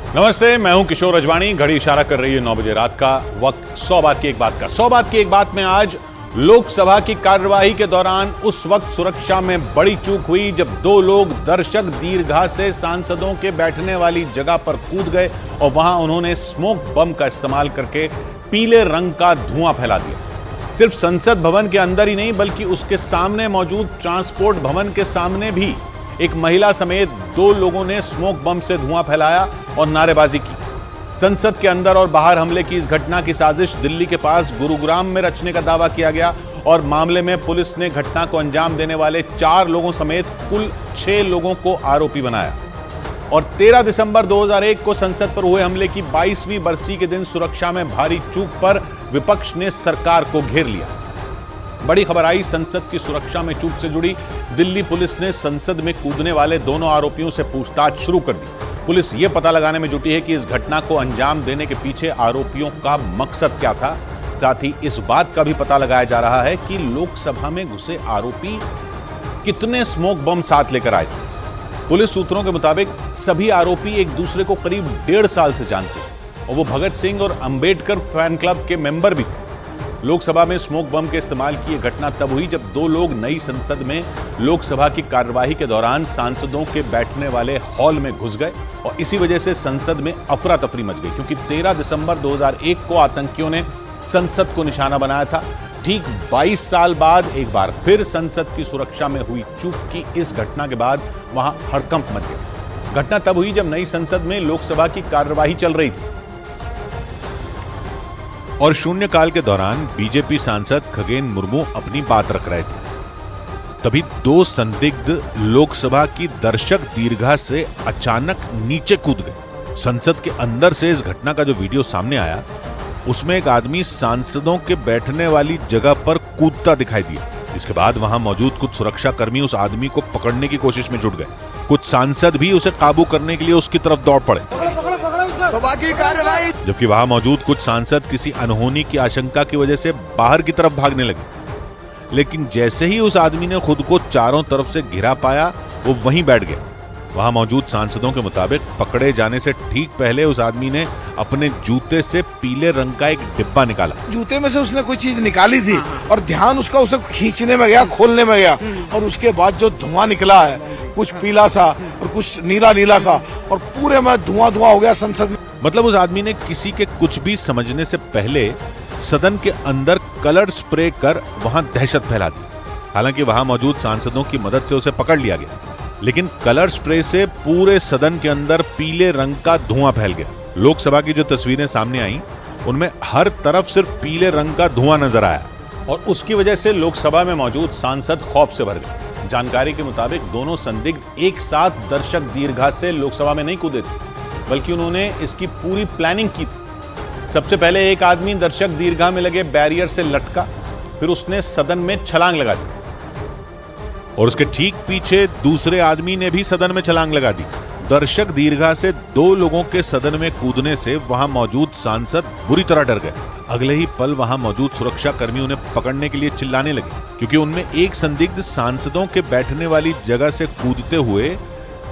नमस्ते, मैं हूं किशोर अजवाणी। घड़ी इशारा कर रही है 9 बजे रात का वक्त। 100 बात की एक बात का 100 बात की एक बात में आज लोकसभा की कार्यवाही के दौरान उस वक्त सुरक्षा में बड़ी चूक हुई जब दो लोग दर्शक दीर्घा से सांसदों के बैठने वाली जगह पर कूद गए और वहां उन्होंने स्मोक बम का इस्तेमाल करके पीले रंग का धुआं फैला दिया। सिर्फ संसद भवन के अंदर ही नहीं बल्कि उसके सामने मौजूद ट्रांसपोर्ट भवन के सामने भी एक महिला समेत दो लोगों ने स्मोक बम से धुआं फैलाया और नारेबाजी की। संसद के अंदर और बाहर हमले की इस घटना की साजिश दिल्ली के पास गुरुग्राम में रचने का दावा किया गया और मामले में पुलिस ने घटना को अंजाम देने वाले 4 लोगों समेत कुल 6 लोगों को आरोपी बनाया। और 13 दिसंबर 2001 को संसद पर हुए हमले की 22वीं बरसी के दिन सुरक्षा में भारी चूक पर विपक्ष ने सरकार को घेर लिया। बड़ी खबर आई संसद की सुरक्षा में चूक से जुड़ी। दिल्ली पुलिस ने संसद में कूदने वाले दोनों आरोपियों से पूछताछ शुरू कर दी। पुलिस यह पता लगाने में जुटी है कि इस घटना को अंजाम देने के पीछे आरोपियों का मकसद क्या था। साथ ही इस बात का भी पता लगाया जा रहा है कि लोकसभा में घुसे आरोपी कितने स्मोक बम साथ लेकर आए थे। पुलिस सूत्रों के मुताबिक सभी आरोपी एक दूसरे को करीब 1.5 साल से जानते और वो भगत सिंह और अंबेडकर फैन क्लब के मेंबर भी थे। लोकसभा में स्मोक बम के इस्तेमाल की यह घटना तब हुई जब दो लोग नई संसद में लोकसभा की कार्यवाही के दौरान सांसदों के बैठने वाले हॉल में घुस गए और इसी वजह से संसद में अफरा तफरी मच गई, क्योंकि 13 दिसंबर 2001 को आतंकियों ने संसद को निशाना बनाया था। ठीक 22 साल बाद एक बार फिर संसद की सुरक्षा में हुई चूक की इस घटना के बाद वहां हड़कंप मच गया। घटना तब हुई जब नई संसद में लोकसभा की कार्यवाही चल रही थी और शून्यकाल के दौरान बीजेपी सांसद खगेन मुर्मू अपनी बात रख रहे थे। तभी दो संदिग्ध लोकसभा की दर्शक दीर्घा से अचानक नीचे कूद गए। संसद के अंदर से इस घटना का जो वीडियो सामने आया उसमें एक आदमी सांसदों के बैठने वाली जगह पर कूदता दिखाई दिया। इसके बाद वहां मौजूद कुछ सुरक्षा कर्मी उस आदमी को पकड़ने की कोशिश में जुट गए। कुछ सांसद भी उसे काबू करने के लिए उसकी तरफ दौड़ पड़े, जबकि वहां मौजूद कुछ सांसद किसी अनहोनी की आशंका की वजह से बाहर की तरफ भागने लगे। लेकिन जैसे ही उस आदमी ने खुद को चारों तरफ से घिरा पाया वो वहीं बैठ गया। वहां मौजूद सांसदों के मुताबिक पकड़े जाने से ठीक पहले उस आदमी ने अपने जूते से पीले रंग का एक डिब्बा निकाला। जूते में से उसने कोई चीज निकाली थी और ध्यान उसका उसे खींचने में गया, खोलने में गया और उसके बाद जो धुआं निकला है कुछ पीला सा और कुछ नीला नीला सा और पूरे में धुआं धुआं हो गया संसद में। मतलब उस आदमी ने किसी के कुछ भी समझने से पहले सदन के अंदर कलर स्प्रे कर वहां दहशत फैला दी। हालांकि वहां मौजूद सांसदों की मदद से उसे पकड़ लिया गया, लेकिन कलर स्प्रे से पूरे सदन के अंदर पीले रंग का धुआं फैल गया। लोकसभा की जो तस्वीरें सामने आई उनमें हर तरफ सिर्फ पीले रंग का धुआं नजर आया और उसकी वजह से लोकसभा में मौजूद सांसद खौफ से भर गए। जानकारी के मुताबिक दोनों संदिग्ध एक साथ दर्शक दीर्घा से लोकसभा में नहीं कूदे थे, बल्कि उन्होंने इसकी पूरी प्लानिंग की थी। सबसे पहले एक आदमी दर्शक दीर्घा में लगे बैरियर से लटका, फिर उसने सदन में छलांग लगा दी और उसके ठीक पीछे दूसरे आदमी ने भी सदन में छलांग लगा दी। दर्शक दीर्घा से दो लोगों के सदन में कूदने से वहां मौजूद सांसद बुरी तरह डर गए। अगले ही पल वहां मौजूद सुरक्षा कर्मी उन्हें पकड़ने के लिए चिल्लाने लगे, क्योंकि उनमें एक संदिग्ध सांसदों के बैठने वाली जगह से कूदते हुए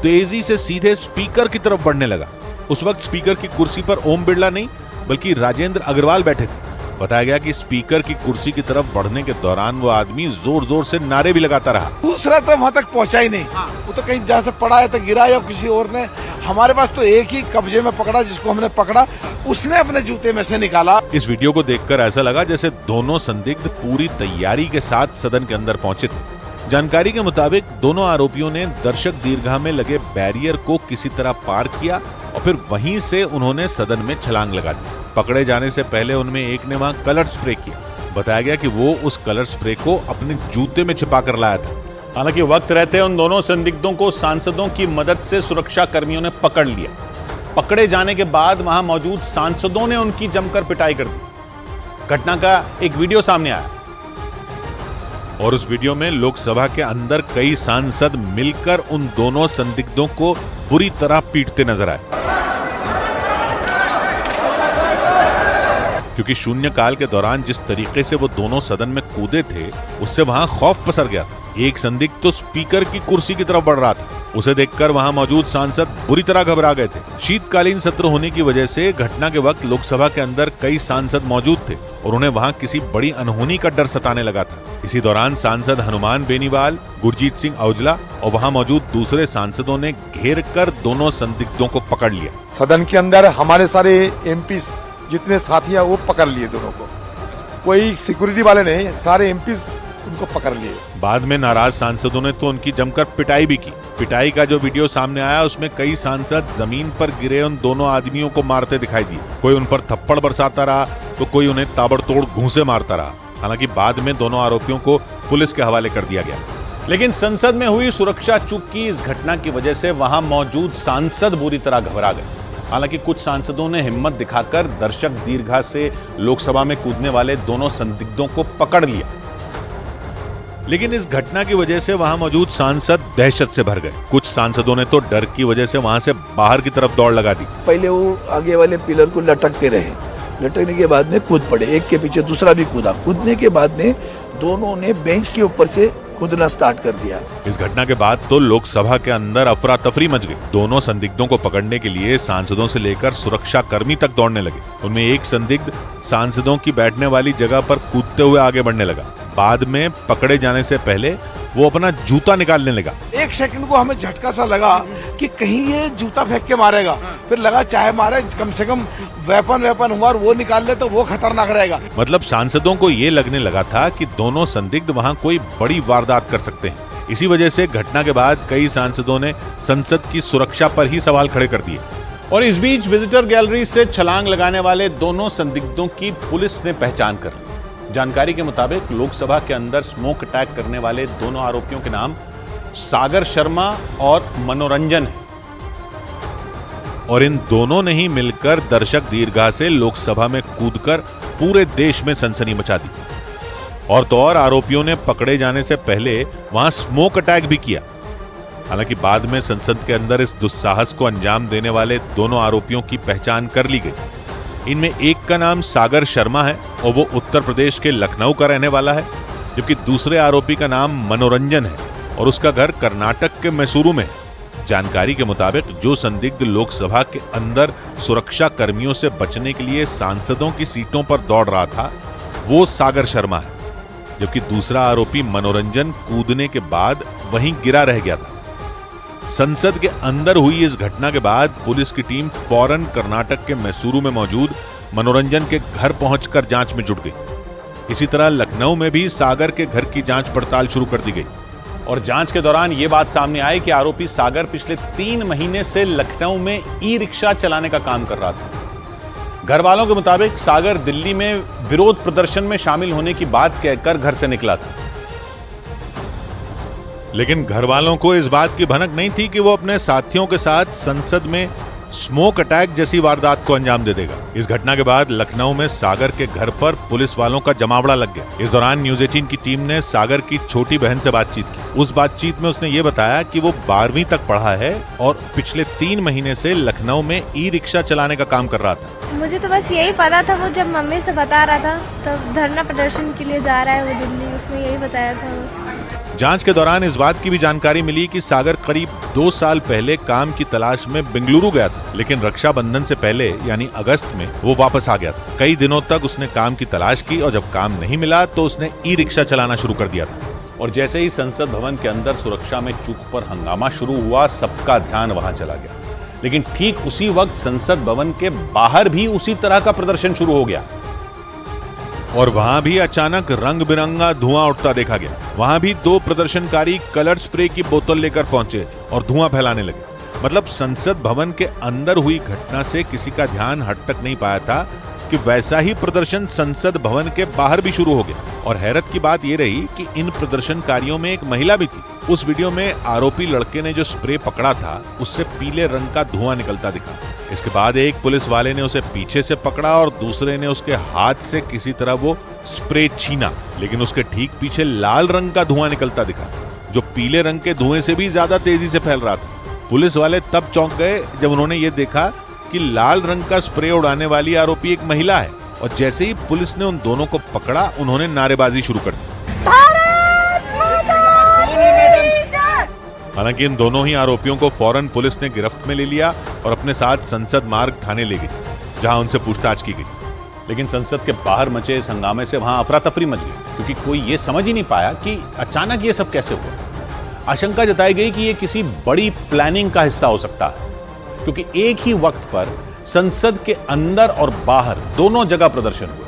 तेजी से सीधे स्पीकर की तरफ बढ़ने लगा। उस वक्त स्पीकर की कुर्सी पर ओम बिरला नहीं बल्कि राजेंद्र अग्रवाल बैठे थे। बताया गया कि स्पीकर की कुर्सी की तरफ बढ़ने के दौरान वो आदमी जोर जोर से नारे भी लगाता रहा। दूसरा तो वहां तक पहुंचा ही नहीं। वो तो कहीं जहां से पड़ा है तो गिरा या किसी और ने। हमारे पास तो एक ही कब्जे में पकड़ा, जिसको हमने पकड़ा उसने अपने जूते में से निकाला। इस वीडियो को देखकर ऐसा लगा जैसे दोनों संदिग्ध पूरी तैयारी के साथ सदन के अंदर पहुंचे थे। जानकारी के मुताबिक दोनों आरोपियों ने दर्शक दीर्घा में लगे बैरियर को किसी तरह पार किया और फिर वहीं से उन्होंने सदन में छलांग लगा दी। पकड़े जाने से पहले उनमें एक ने वहां कलर स्प्रे किया। बताया गया कि वो उस कलर स्प्रे को अपने जूते में छिपा कर लाया था। हालांकि वक्त रहते उन दोनों संदिग्धों को सांसदों की मदद से सुरक्षा कर्मियों ने पकड़ लिया। पकड़े जाने के बाद वहां मौजूद सांसदों ने उनकी जमकर पिटाई कर दी। घटना का एक वीडियो सामने आया और उस वीडियो में लोकसभा के अंदर कई सांसद मिलकर उन दोनों संदिग्धों को बुरी तरह पीटते नजर आए, क्योंकि शून्यकाल के दौरान जिस तरीके से वो दोनों सदन में कूदे थे उससे वहां खौफ पसर गया था। एक संदिग्ध तो स्पीकर की कुर्सी की तरफ बढ़ रहा था, उसे देखकर वहां मौजूद सांसद बुरी तरह घबरा गए थे। शीतकालीन सत्र होने की वजह से घटना के वक्त लोकसभा के अंदर कई सांसद मौजूद थे और उन्हें वहां किसी बड़ी अनहोनी का डर सताने लगा था। इसी दौरान सांसद हनुमान बेनीवाल, गुरजीत सिंह औजला और वहां मौजूद दूसरे सांसदों ने घेर कर दोनों संदिग्धों को पकड़ लिया। सदन के अंदर हमारे सारे एमपी जितने साथी हैं वो पकड़ लिए दोनों को, कोई सिक्योरिटी वाले नहीं, सारे एमपी उनको पकड़ लिए। बाद में नाराज सांसदों ने तो उनकी जमकर पिटाई भी की। पिटाई का जो वीडियो सामने आया उसमें कई सांसद जमीन पर गिरे उन दोनों आदमियों को मारते दिखाई दिए। कोई उन पर थप्पड़ बरसाता रहा तो कोई उन्हें ताबड़तोड़ घूंसे मारता रहा। हालांकि बाद में दोनों आरोपियों को पुलिस के हवाले कर दिया गया। लेकिन संसद में हुई सुरक्षा चूक की इस घटना की वजह से वहां मौजूद सांसद बुरी तरह घबरा गए। हालांकि कुछ सांसदों ने हिम्मत दिखाकर दर्शक दीर्घा से लोकसभा में कूदने वाले दोनों संदिग्धों को पकड़ लिया। लेकिन इस घटना की वजह से वहां मौजूद सांसद दहशत से भर गए। कुछ सांसदों ने तो डर की वजह से वहां से बाहर की तरफ दौड़ लगा दी। पहले वो आगे वाले पिलर को लटकते रहे, लटकने के बाद में कूद पड़े, एक के पीछे दूसरा भी कूदा। कूदने के बाद में दोनों ने बेंच के ऊपर से कूदना स्टार्ट कर दिया। इस घटना के बाद तो लोकसभा के अंदर अफरा तफरी मच गई। दोनों संदिग्धों को पकड़ने के लिए सांसदों से लेकर सुरक्षा कर्मी तक दौड़ने लगे। उनमें एक संदिग्ध सांसदों की बैठने वाली जगह पर कूदते हुए आगे बढ़ने लगा। बाद में पकड़े जाने से पहले वो अपना जूता निकालने लगा। एक सेकंड को हमें झटका सा लगा कि कहीं ये जूता फेंक के मारेगा, फिर लगा चाहे मारे कम से कम वेपन हुआ और वो निकाल ले तो वो खतरनाक रहेगा। मतलब सांसदों को ये लगने लगा था कि दोनों संदिग्ध वहां कोई बड़ी वारदात कर सकते हैं। इसी वजह से घटना के बाद कई सांसदों ने संसद की सुरक्षा पर ही सवाल खड़े कर दिए। और इस बीच विजिटर गैलरी से छलांग लगाने वाले दोनों संदिग्धों की पुलिस ने पहचान कर ली। जानकारी के मुताबिक लोकसभा के अंदर स्मोक अटैक करने वाले दोनों आरोपियों के नाम सागर शर्मा और मनोरंजन है। और इन दोनों ने ही मिलकर दर्शक दीर्घा से लोकसभा में कूदकर पूरे देश में सनसनी मचा दी। और तो और आरोपियों ने पकड़े जाने से पहले वहां स्मोक अटैक भी किया। हालांकि बाद में संसद के अंदर इस दुस्साहस को अंजाम देने वाले दोनों आरोपियों की पहचान कर ली गई। इनमें एक का नाम सागर शर्मा है और वो उत्तर प्रदेश के लखनऊ का रहने वाला है, जबकि दूसरे आरोपी का नाम मनोरंजन है और उसका घर कर्नाटक के मैसूरू में है। जानकारी के मुताबिक जो संदिग्ध लोकसभा के अंदर सुरक्षा कर्मियों से बचने के लिए सांसदों की सीटों पर दौड़ रहा था वो सागर शर्मा है, जबकि दूसरा आरोपी मनोरंजन कूदने के बाद वहीं गिरा रह गया था। संसद के अंदर हुई इस घटना के बाद पुलिस की टीम फौरन कर्नाटक के मैसूरू में मौजूद मनोरंजन के घर पहुंचकर जांच में जुट गई। इसी तरह लखनऊ में भी सागर के घर की जांच पड़ताल शुरू कर दी गई। और जांच के दौरान यह बात सामने आई कि आरोपी सागर पिछले 3 महीने से लखनऊ में ई रिक्शा चलाने का काम कर रहा था। घर वालों के मुताबिक सागर दिल्ली में विरोध प्रदर्शन में शामिल होने की बात कहकर घर से निकला था। लेकिन घर वालों को इस बात की भनक नहीं थी कि वो अपने साथियों के साथ संसद में स्मोक अटैक जैसी वारदात को अंजाम दे देगा। इस घटना के बाद लखनऊ में सागर के घर पर पुलिस वालों का जमावड़ा लग गया। इस दौरान न्यूज 18 की टीम ने सागर की छोटी बहन से बातचीत की। उस बातचीत में उसने ये बताया कि वो 12वीं तक पढ़ा है और पिछले 3 महीने से लखनऊ में ई रिक्शा चलाने का काम कर रहा था। मुझे तो बस यही पता था, वो जब मम्मी से बता रहा था तब धरना प्रदर्शन के लिए जा रहा है वो दिल्ली, उसने यही बताया था बस। जांच के दौरान इस बात की भी जानकारी मिली कि सागर करीब 2 साल पहले काम की तलाश में बेंगलुरु गया था, लेकिन रक्षाबंधन से पहले यानी अगस्त में वो वापस आ गया था। कई दिनों तक उसने काम की तलाश की और जब काम नहीं मिला तो उसने ई रिक्शा चलाना शुरू कर दिया था। और जैसे ही संसद भवन के अंदर सुरक्षा में चूक पर हंगामा शुरू हुआ, सबका ध्यान वहां चला गया। लेकिन ठीक उसी वक्त संसद भवन के बाहर भी उसी तरह का प्रदर्शन शुरू हो गया और वहां भी अचानक रंग बिरंगा धुआं उठता देखा गया। वहां भी 2 प्रदर्शनकारी कलर स्प्रे की बोतल लेकर पहुंचे और धुआं फैलाने लगे। मतलब संसद भवन के अंदर हुई घटना से किसी का ध्यान हट तक नहीं पाया था कि वैसा ही प्रदर्शन संसद भवन के बाहर भी शुरू हो गया। और हैरत की बात यह रही कि इन प्रदर्शनकारियों में एक महिला भी थी। उस वीडियो में आरोपी लड़के ने जो स्प्रे पकड़ा था उससे पीले रंग का धुआं निकलता दिखा। इसके बाद एक पुलिस वाले ने उसे पीछे से पकड़ा और दूसरे ने उसके हाथ से किसी तरह वो स्प्रे छीना, लेकिन उसके ठीक पीछे लाल रंग का धुआं निकलता दिखा जो पीले रंग के धुएं से भी ज्यादा तेजी से फैल रहा था। पुलिस वाले तब चौंक गए जब उन्होंने ये देखा कि लाल रंग का स्प्रे उड़ाने वाली आरोपी एक महिला है। और जैसे ही पुलिस ने उन दोनों को पकड़ा, उन्होंने नारेबाजी शुरू कर दी। हालांकि इन दोनों ही आरोपियों को फौरन पुलिस ने गिरफ्त में ले लिया और अपने साथ संसद मार्ग थाने ले गई, जहां उनसे पूछताछ की गई। लेकिन संसद के बाहर मचे इस हंगामे से वहां अफरा तफरी मच गई, क्योंकि कोई ये समझ ही नहीं पाया कि अचानक ये सब कैसे हुआ। आशंका जताई गई कि ये किसी बड़ी प्लानिंग का हिस्सा हो सकता है, क्योंकि एक ही वक्त पर संसद के अंदर और बाहर दोनों जगह प्रदर्शन हुए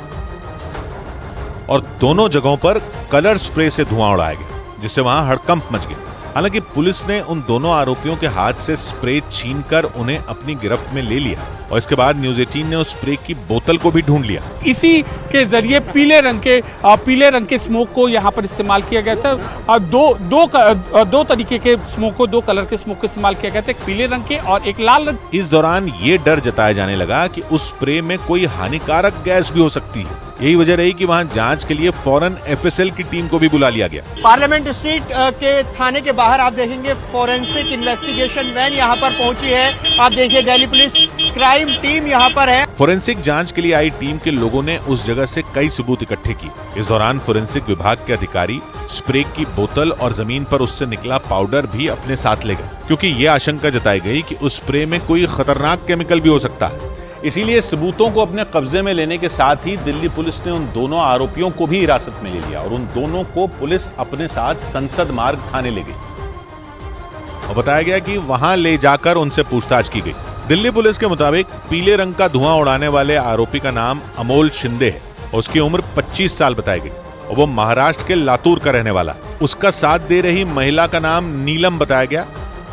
और दोनों जगहों पर कलर स्प्रे से धुआं उड़ाया गया, जिससे वहां हड़कंप मच गई। हालांकि पुलिस ने उन दोनों आरोपियों के हाथ से स्प्रे छीनकर उन्हें अपनी गिरफ्त में ले लिया और इसके बाद न्यूज़ 18 ने उस स्प्रे की बोतल को भी ढूंढ लिया। इसी के जरिए पीले रंग के स्मोक को यहाँ पर इस्तेमाल किया गया था। दो तरीके के स्मोक को, 2 कलर के स्मोक को इस्तेमाल किया गया था, एक पीले रंग के और एक लाल रंग। इस दौरान ये डर जताया जाने लगा कि उस स्प्रे में कोई हानिकारक गैस भी हो सकती है। यही वजह रही कि वहां जांच के लिए फौरन एफएसएल की टीम को भी बुला लिया गया। पार्लियामेंट स्ट्रीट के थाने के बाहर आप देखेंगे फोरेंसिक इन्वेस्टिगेशन वैन यहाँ पर पहुंची है। आप देखिए दिल्ली पुलिस क्राइम टीम यहाँ पर है। फोरेंसिक जांच के लिए आई टीम के लोगों ने उस जगह से कई सबूत इकट्ठे किए। इस दौरान फोरेंसिक विभाग के अधिकारी स्प्रे की बोतल और जमीन पर उससे निकला पाउडर भी अपने साथ ले गए, क्योंकि ये आशंका जताई गई कि उस स्प्रे में कोई खतरनाक केमिकल भी हो सकता है। इसीलिए सबूतों को अपने कब्जे में लेने के साथ ही दिल्ली पुलिस ने उन दोनों आरोपियों को भी हिरासत में ले लिया और उन दोनों को पुलिस अपने साथ संसद मार्ग थाने ले गई और बताया गया कि वहां ले जाकर उनसे पूछताछ की गई। दिल्ली पुलिस के मुताबिक पीले रंग का धुआं उड़ाने वाले आरोपी का नाम अमोल शिंदे है और उसकी उम्र 25 साल बताई गई और वो महाराष्ट्र के लातूर का रहने वाला है। उसका साथ दे रही महिला का नाम नीलम बताया गया,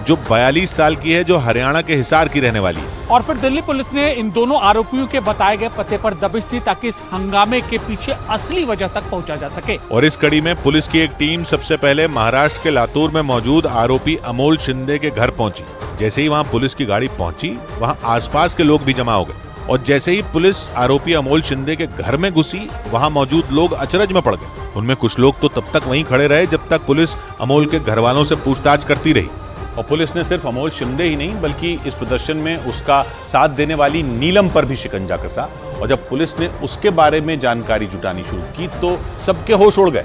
जो 42 साल की है, जो हरियाणा के हिसार की रहने वाली है। और फिर दिल्ली पुलिस ने इन दोनों आरोपियों के बताए गए पते पर दबिश दी ताकि इस हंगामे के पीछे असली वजह तक पहुंचा जा सके। और इस कड़ी में पुलिस की एक टीम सबसे पहले महाराष्ट्र के लातूर में मौजूद आरोपी अमोल शिंदे के घर पहुंची। जैसे ही वहां पुलिस की गाड़ी पहुंची, वहां आसपास के लोग भी जमा हो गए और जैसे ही पुलिस आरोपी अमोल शिंदे के घर में घुसी, वहां मौजूद लोग अचरज में पड़ गए। उनमें कुछ लोग तो तब तक वहीं खड़े रहे जब तक पुलिस अमोल के घर वालों से पूछताछ करती रही। और पुलिस ने सिर्फ अमोल शिंदे ही नहीं, बल्कि इस प्रदर्शन में उसका साथ देने वाली नीलम पर भी शिकंजा कसा और जब पुलिस ने उसके बारे में जानकारी जुटानी शुरू की तो सबके होश उड़ गए,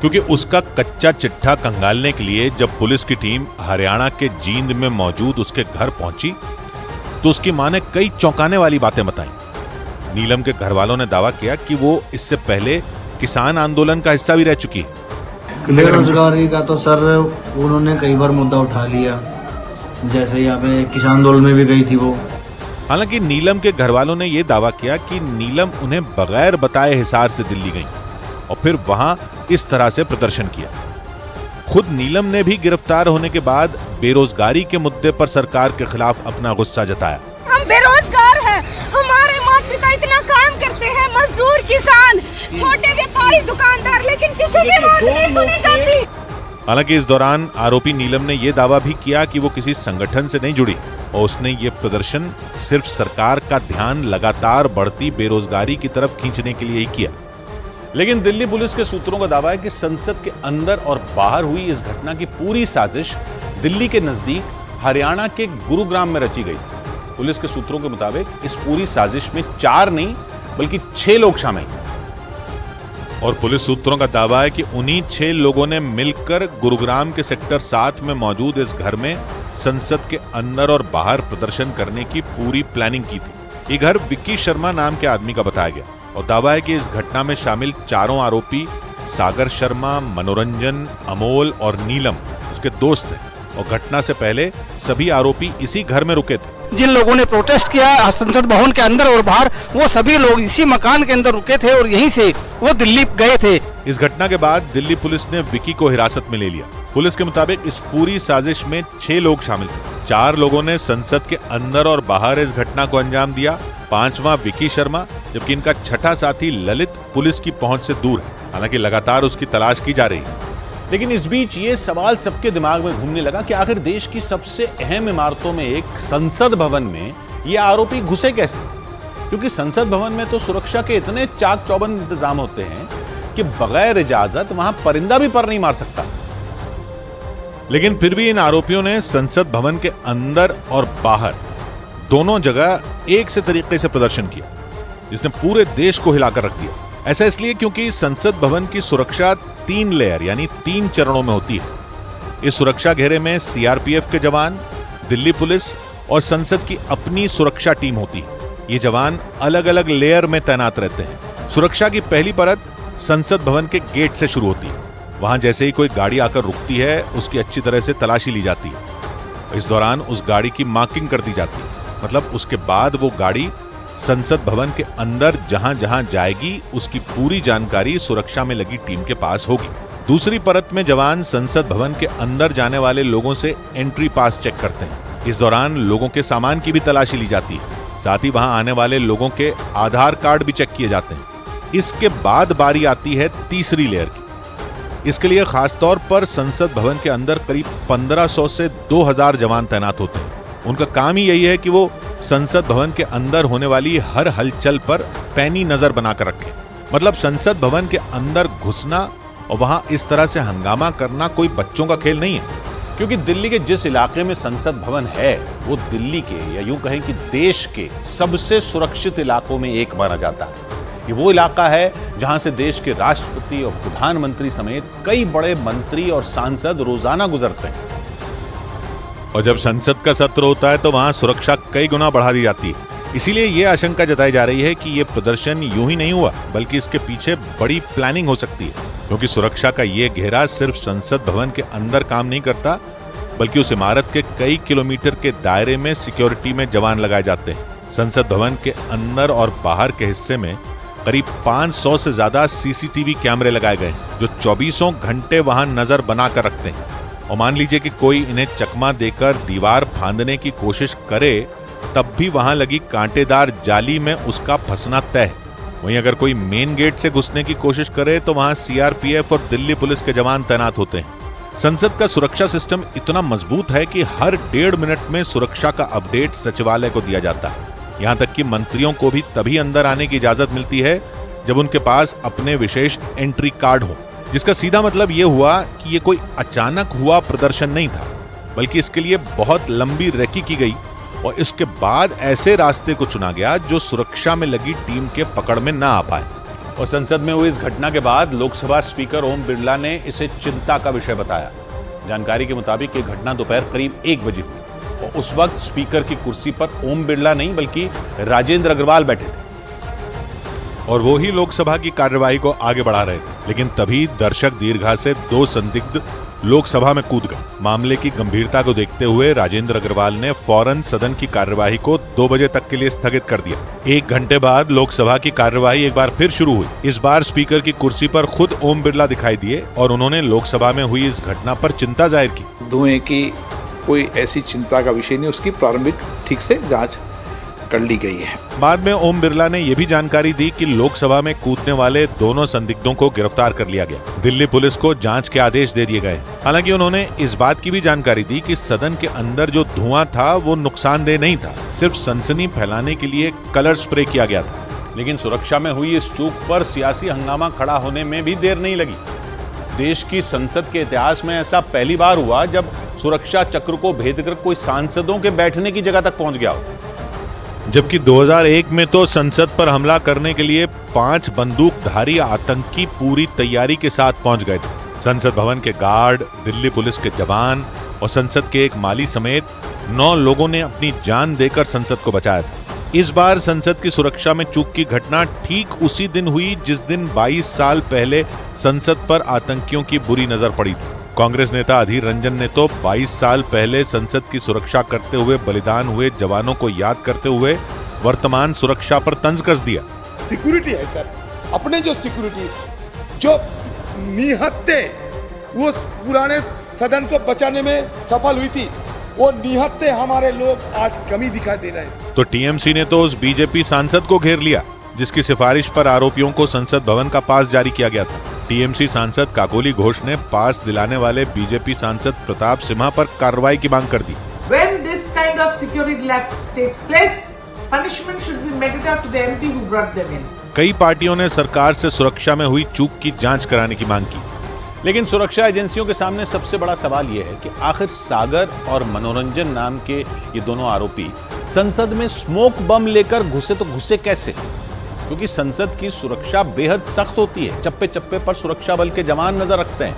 क्योंकि उसका कच्चा चिट्ठा खंगालने के लिए जब पुलिस की टीम हरियाणा के जींद में मौजूद उसके घर पहुंची तो उसकी मां ने कई चौंकाने वाली बातें बताई। नीलम के घर वालों ने दावा किया कि वो इससे पहले किसान आंदोलन का हिस्सा भी रह चुकी है। बेरोजगारी का तो सर उन्होंने कई बार मुद्दा उठा लिया, जैसे यहाँ पे किसान आंदोलन में भी गई थी वो। हालांकि नीलम के घर वालों ने यह दावा किया कि नीलम उन्हें बगैर बताए हिसार से दिल्ली गई और फिर वहां इस तरह से प्रदर्शन किया। खुद नीलम ने भी गिरफ्तार होने के बाद बेरोजगारी के मुद्दे पर सरकार के खिलाफ अपना गुस्सा जताया। हम बेरोजगार हैं, हमारे माता पिता इतना काम करते हैं, मजदूर, किसान, छोटे व्यापारी, दुकानदार, लेकिन किसी की बात नहीं सुनी जाती। हालांकि इस दौरान आरोपी नीलम ने यह दावा भी किया कि वो किसी संगठन से नहीं जुड़ी और उसने ये प्रदर्शन सिर्फ सरकार का ध्यान लगातार बढ़ती बेरोजगारी की तरफ खींचने के लिए ही किया। लेकिन दिल्ली पुलिस के सूत्रों का दावा है कि संसद के अंदर और बाहर हुई इस घटना की पूरी साजिश दिल्ली के नजदीक हरियाणा के गुरुग्राम में रची गई। पुलिस के सूत्रों के मुताबिक इस पूरी साजिश में 4 नहीं बल्कि 6 लोग शामिल हैं और पुलिस सूत्रों का दावा है कि उन्हीं 6 लोगों ने मिलकर गुरुग्राम के सेक्टर 7 में मौजूद इस घर में संसद के अंदर और बाहर प्रदर्शन करने की पूरी प्लानिंग की थी। ये घर विक्की शर्मा नाम के आदमी का बताया गया और दावा है कि इस घटना में शामिल 4 आरोपी सागर शर्मा, मनोरंजन, अमोल और नीलम उसके दोस्त हैं और घटना से पहले सभी आरोपी इसी घर में रुके थे। जिन लोगों ने प्रोटेस्ट किया संसद भवन के अंदर और बाहर, वो सभी लोग इसी मकान के अंदर रुके थे और यहीं से वो दिल्ली गए थे। इस घटना के बाद दिल्ली पुलिस ने विकी को हिरासत में ले लिया। पुलिस के मुताबिक इस पूरी साजिश में 6 लोग शामिल थे। 4 लोगों ने संसद के अंदर और बाहर इस घटना को अंजाम दिया। 5वां विकी शर्मा, जबकि इनका 6ठा साथी ललित पुलिस की पहुंच से दूर है। हालांकि लगातार उसकी तलाश की जा रही है। लेकिन इस बीच ये सवाल सबके दिमाग में घूमने लगा कि आखिर देश की सबसे अहम इमारतों में एक संसद भवन में ये आरोपी घुसे कैसे, क्योंकि संसद भवन में तो सुरक्षा के इतने चाक चौबंद इंतजाम होते हैं कि बगैर इजाजत वहां परिंदा भी पर नहीं मार सकता। लेकिन फिर भी इन आरोपियों ने संसद भवन के अंदर और बाहर दोनों जगह एक से तरीके से प्रदर्शन किया, जिसने पूरे देश को हिलाकर रख दिया। ऐसा इसलिए क्योंकि संसद भवन की सुरक्षा 3 लेयर यानी 3 चरणों में होती है। इस सुरक्षा घेरे में सीआरपीएफ के जवान, दिल्ली पुलिस और संसद की अपनी सुरक्षा टीम होती है। ये जवान अलग अलग लेयर में तैनात रहते हैं। सुरक्षा की पहली परत संसद भवन के गेट से शुरू होती है। वहां जैसे ही कोई गाड़ी आकर रुकती है, उसकी अच्छी तरह से तलाशी ली जाती है। इस दौरान उस गाड़ी की मार्किंग कर दी जाती है, मतलब उसके बाद वो गाड़ी संसद भवन के अंदर जहां जहां जाएगी उसकी पूरी जानकारी सुरक्षा में लगी टीम के पास होगी। दूसरी परत में जवान संसद भवन के अंदर जाने वाले लोगों से एंट्री पास चेक करते हैं। इस दौरान लोगों के सामान की भी तलाशी ली जाती है। साथ ही वहां आने वाले लोगों के आधार कार्ड भी चेक किए जाते हैं। इसके बाद बारी आती है तीसरी लेयर की। इसके लिए खास तौर पर संसद भवन के अंदर करीब 1500 से 2000 जवान तैनात होते हैं। उनका काम ही यही है कि वो संसद भवन के अंदर होने वाली हर हलचल पर पैनी नजर बनाकर रखें। मतलब संसद भवन के अंदर घुसना और वहां इस तरह से हंगामा करना कोई बच्चों का खेल नहीं है, क्योंकि दिल्ली के जिस इलाके में संसद भवन है वो दिल्ली के, या यूं कहें कि देश के सबसे सुरक्षित इलाकों में एक माना जाता है। ये वो इलाका है जहां से देश के राष्ट्रपति और प्रधानमंत्री समेत कई बड़े मंत्री और सांसद रोजाना गुजरते हैं। और जब संसद का सत्र होता है तो वहां सुरक्षा कई गुना बढ़ा दी जाती है। इसीलिए ये आशंका जताई जा रही है कि ये प्रदर्शन यूं ही नहीं हुआ, बल्कि इसके पीछे बड़ी प्लानिंग हो सकती है, क्योंकि सुरक्षा का ये घेरा सिर्फ संसद भवन के अंदर काम नहीं करता, बल्कि उस इमारत के कई किलोमीटर के दायरे में सिक्योरिटी में जवान लगाए जाते हैं। संसद भवन के अंदर और बाहर के हिस्से में करीब 500 से ज्यादा सीसीटीवी कैमरे लगाए गए हैं, जो 24 घंटे वहां नजर बनाकर रखते हैं। और मान लीजिए कि कोई इन्हें चकमा देकर दीवार फांदने की कोशिश करे, तब भी वहां लगी कांटेदार जाली में उसका फंसना तय है। वहीं अगर कोई मेन गेट से घुसने की कोशिश करे तो वहां सीआरपीएफ और दिल्ली पुलिस के जवान तैनात होते हैं। संसद का सुरक्षा सिस्टम इतना मजबूत है कि हर 1.5 मिनट में सुरक्षा का अपडेट सचिवालय को दिया जाता है। यहां तक कि मंत्रियों को भी तभी अंदर आने की इजाजत मिलती है जब उनके पास अपने विशेष एंट्री कार्ड हो, जिसका सीधा मतलब यह हुआ कि ये कोई अचानक हुआ प्रदर्शन नहीं था, बल्कि इसके लिए बहुत लंबी रेकी की गई और इसके बाद ऐसे रास्ते को चुना गया जो सुरक्षा में लगी टीम के पकड़ में ना आ पाए। और संसद में हुई इस घटना के बाद लोकसभा स्पीकर ओम बिरला ने इसे चिंता का विषय बताया। जानकारी के मुताबिक ये घटना दोपहर करीब 1 बजे हुई और उस वक्त स्पीकर की कुर्सी पर ओम बिरला नहीं बल्कि राजेंद्र अग्रवाल बैठे थे और वो ही लोकसभा की कार्यवाही को आगे बढ़ा रहे थे। लेकिन तभी दर्शक दीर्घा से 2 संदिग्ध लोकसभा में कूद गए। मामले की गंभीरता को देखते हुए राजेंद्र अग्रवाल ने फौरन सदन की कार्यवाही को 2 बजे तक के लिए स्थगित कर दिया। 1 घंटे बाद लोकसभा की कार्यवाही एक बार फिर शुरू हुई। इस बार स्पीकर की कुर्सी पर खुद ओम बिरला दिखाई दिए और उन्होंने लोकसभा में हुई इस घटना पर चिंता जाहिर की। धुएं की कोई ऐसी चिंता का विषय नहीं, उसकी प्रारंभिक ठीक से जांच कर ली गई है। बाद में ओम बिरला ने यह भी जानकारी दी कि लोकसभा में कूदने वाले दोनों संदिग्धों को गिरफ्तार कर लिया गया। दिल्ली पुलिस को जांच के आदेश दे दिए गए। हालांकि उन्होंने इस बात की भी जानकारी दी कि सदन के अंदर जो धुआं था वो नुकसानदेह नहीं था, सिर्फ सनसनी फैलाने के लिए कलर स्प्रे किया गया था। लेकिन सुरक्षा में हुई इस चूक पर सियासी हंगामा खड़ा होने में भी देर नहीं लगी। देश की संसद के इतिहास में ऐसा पहली बार हुआ जब सुरक्षा चक्र को भेदकर कोई सांसदों के बैठने की जगह तक पहुंच गया हो। जबकि 2001 में तो संसद पर हमला करने के लिए 5 बंदूकधारी आतंकी पूरी तैयारी के साथ पहुंच गए थे। संसद भवन के गार्ड, दिल्ली पुलिस के जवान और संसद के एक माली समेत 9 लोगों ने अपनी जान देकर संसद को बचाया था। इस बार संसद की सुरक्षा में चूक की घटना ठीक उसी दिन हुई जिस दिन 22 साल पहले संसद पर आतंकियों की बुरी नजर पड़ी थी। कांग्रेस नेता अधीर रंजन ने तो 22 साल पहले संसद की सुरक्षा करते हुए बलिदान हुए जवानों को याद करते हुए वर्तमान सुरक्षा पर तंज कस दिया। सिक्योरिटी है सर, अपने जो सिक्योरिटी जो निहत्ते वो पुराने सदन को बचाने में सफल हुई थी, वो निहत्ते हमारे लोग आज कमी दिखाई दे रहे हैं। तो टीएमसी ने तो उस बीजेपी सांसद को घेर लिया जिसकी सिफारिश पर आरोपियों को संसद भवन का पास जारी किया गया था। टीएमसी सांसद काकोली घोष ने पास दिलाने वाले बीजेपी सांसद प्रताप सिम्हा पर कार्रवाई की मांग कर दी। When this kind of security lapse takes place, punishment should be meted out to the MP who brought them in. कई पार्टियों ने सरकार से सुरक्षा में हुई चूक की जांच कराने की मांग की। लेकिन सुरक्षा एजेंसियों के सामने सबसे बड़ा सवाल यह है कि आखिर सागर और मनोरंजन नाम के ये दोनों आरोपी संसद में स्मोक बम लेकर घुसे तो घुसे कैसे? क्योंकि संसद की सुरक्षा बेहद सख्त होती है। चप्पे चप्पे पर सुरक्षा बल के जवान नजर रखते हैं।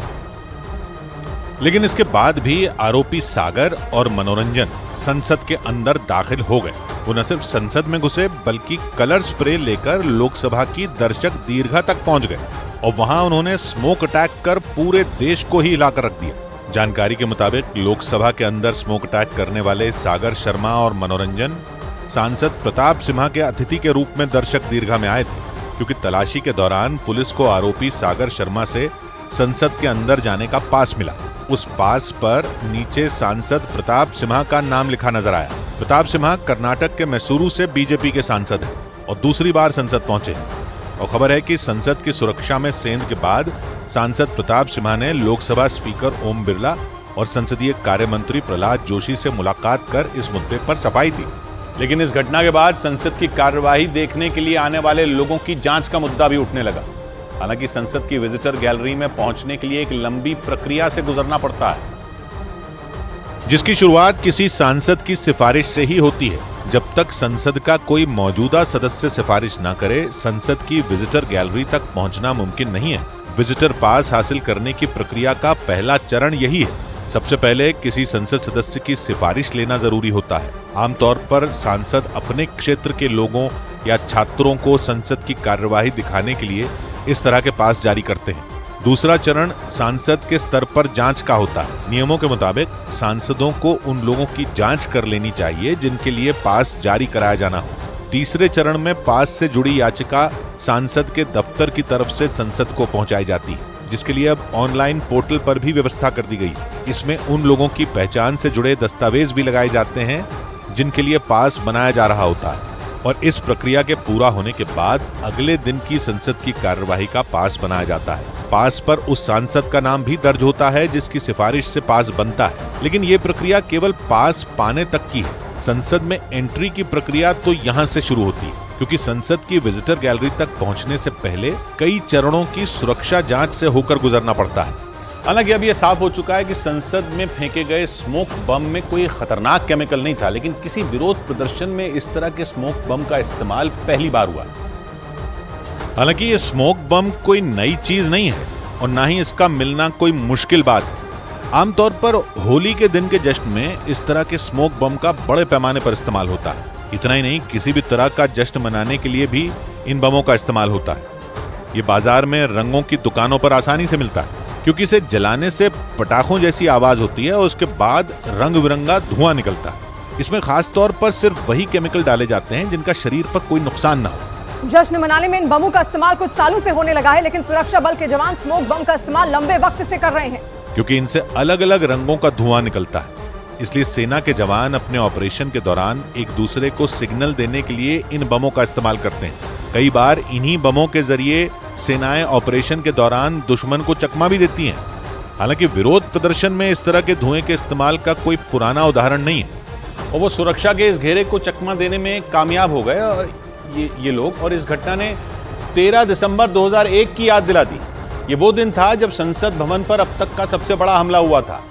लेकिन इसके बाद भी आरोपी सागर और मनोरंजन संसद के अंदर दाखिल हो गए। वो न सिर्फ संसद में घुसे बल्कि कलर स्प्रे लेकर लोकसभा की दर्शक दीर्घा तक पहुंच गए और वहां उन्होंने स्मोक अटैक कर पूरे देश को ही हिलाकर रख दिया। जानकारी के मुताबिक लोकसभा के अंदर स्मोक अटैक करने वाले सागर शर्मा और मनोरंजन सांसद प्रताप सिम्हा के अतिथि के रूप में दर्शक दीर्घा में आए थे, क्योंकि तलाशी के दौरान पुलिस को आरोपी सागर शर्मा से संसद के अंदर जाने का पास मिला। उस पास पर नीचे सांसद प्रताप सिम्हा का नाम लिखा नजर आया। प्रताप सिम्हा कर्नाटक के मैसूरू से बीजेपी के सांसद हैं और दूसरी बार संसद पहुंचे हैं। और खबर है कि संसद की सुरक्षा में सेंध के बाद सांसद प्रताप सिम्हा ने लोकसभा स्पीकर ओम बिरला और संसदीय कार्य मंत्री प्रहलाद जोशी से मुलाकात कर इस मुद्दे पर सफाई दी। लेकिन इस घटना के बाद संसद की कार्यवाही देखने के लिए आने वाले लोगों की जांच का मुद्दा भी उठने लगा। हालांकि संसद की विजिटर गैलरी में पहुंचने के लिए एक लंबी प्रक्रिया से गुजरना पड़ता है, जिसकी शुरुआत किसी सांसद की सिफारिश से ही होती है। जब तक संसद का कोई मौजूदा सदस्य सिफारिश न करे, संसद की विजिटर गैलरी तक पहुंचना मुमकिन नहीं है। विजिटर पास हासिल करने की प्रक्रिया का पहला चरण यही है। सबसे पहले किसी संसद सदस्य की सिफारिश लेना जरूरी होता है। आमतौर पर सांसद अपने क्षेत्र के लोगों या छात्रों को संसद की कार्यवाही दिखाने के लिए इस तरह के पास जारी करते हैं। दूसरा चरण सांसद के स्तर पर जांच का होता है। नियमों के मुताबिक सांसदों को उन लोगों की जांच कर लेनी चाहिए जिनके लिए पास जारी कराया जाना हो। तीसरे चरण में पास से जुड़ी याचिका सांसद के दफ्तर की तरफ से संसद को पहुंचाई जाती है, जिसके लिए अब ऑनलाइन पोर्टल पर भी व्यवस्था कर दी गई है। इसमें उन लोगों की पहचान से जुड़े दस्तावेज भी लगाए जाते हैं जिनके लिए पास बनाया जा रहा होता है। और इस प्रक्रिया के पूरा होने के बाद अगले दिन की संसद की कार्यवाही का पास बनाया जाता है। पास पर उस सांसद का नाम भी दर्ज होता है जिसकी सिफारिश से पास बनता है। लेकिन ये प्रक्रिया केवल पास पाने तक की है। संसद में एंट्री की प्रक्रिया तो यहाँ से शुरू होती है, क्योंकि संसद की विजिटर गैलरी तक पहुँचने से पहले कई चरणों की सुरक्षा जांच से होकर गुजरना पड़ता है। हालांकि अब यह साफ हो चुका है कि संसद में फेंके गए स्मोक बम में कोई खतरनाक केमिकल नहीं था, लेकिन किसी विरोध प्रदर्शन में इस तरह के स्मोक बम का इस्तेमाल पहली बार हुआ। हालांकि ये स्मोक बम कोई नई चीज नहीं है और ना ही इसका मिलना कोई मुश्किल बात है। आमतौर पर होली के दिन के जश्न में इस तरह के स्मोक बम का बड़े पैमाने पर इस्तेमाल होता है। इतना ही नहीं, किसी भी तरह का जश्न मनाने के लिए भी इन बमों का इस्तेमाल होता है। ये बाजार में रंगों की दुकानों पर आसानी से मिलता है, क्योंकि इसे जलाने से पटाखों जैसी आवाज होती है और उसके बाद रंग बिरंगा धुआं निकलता है। इसमें खास तौर पर सिर्फ वही केमिकल डाले जाते हैं जिनका शरीर पर कोई नुकसान ना हो। जश्न मनाने में इन बमों का इस्तेमाल कुछ सालों से होने लगा है, लेकिन सुरक्षा बल के जवान स्मोक बम का इस्तेमाल लंबे वक्त से कर रहे हैं, क्योंकि इनसे अलग अलग रंगों का धुआं निकलता है। इसलिए सेना के जवान अपने ऑपरेशन के दौरान एक दूसरे को सिग्नल देने के लिए इन बमों का इस्तेमाल करते हैं। कई बार इन्हीं बमों के जरिए सेनाएं ऑपरेशन के दौरान दुश्मन को चकमा भी देती हैं। हालांकि विरोध प्रदर्शन में इस तरह के धुएं के इस्तेमाल का कोई पुराना उदाहरण नहीं है और वो सुरक्षा के इस घेरे को चकमा देने में कामयाब हो गए और ये लोग। और इस घटना ने 13 दिसंबर 2001 की याद दिला दी। ये वो दिन था जब संसद भवन पर अब तक का सबसे बड़ा हमला हुआ था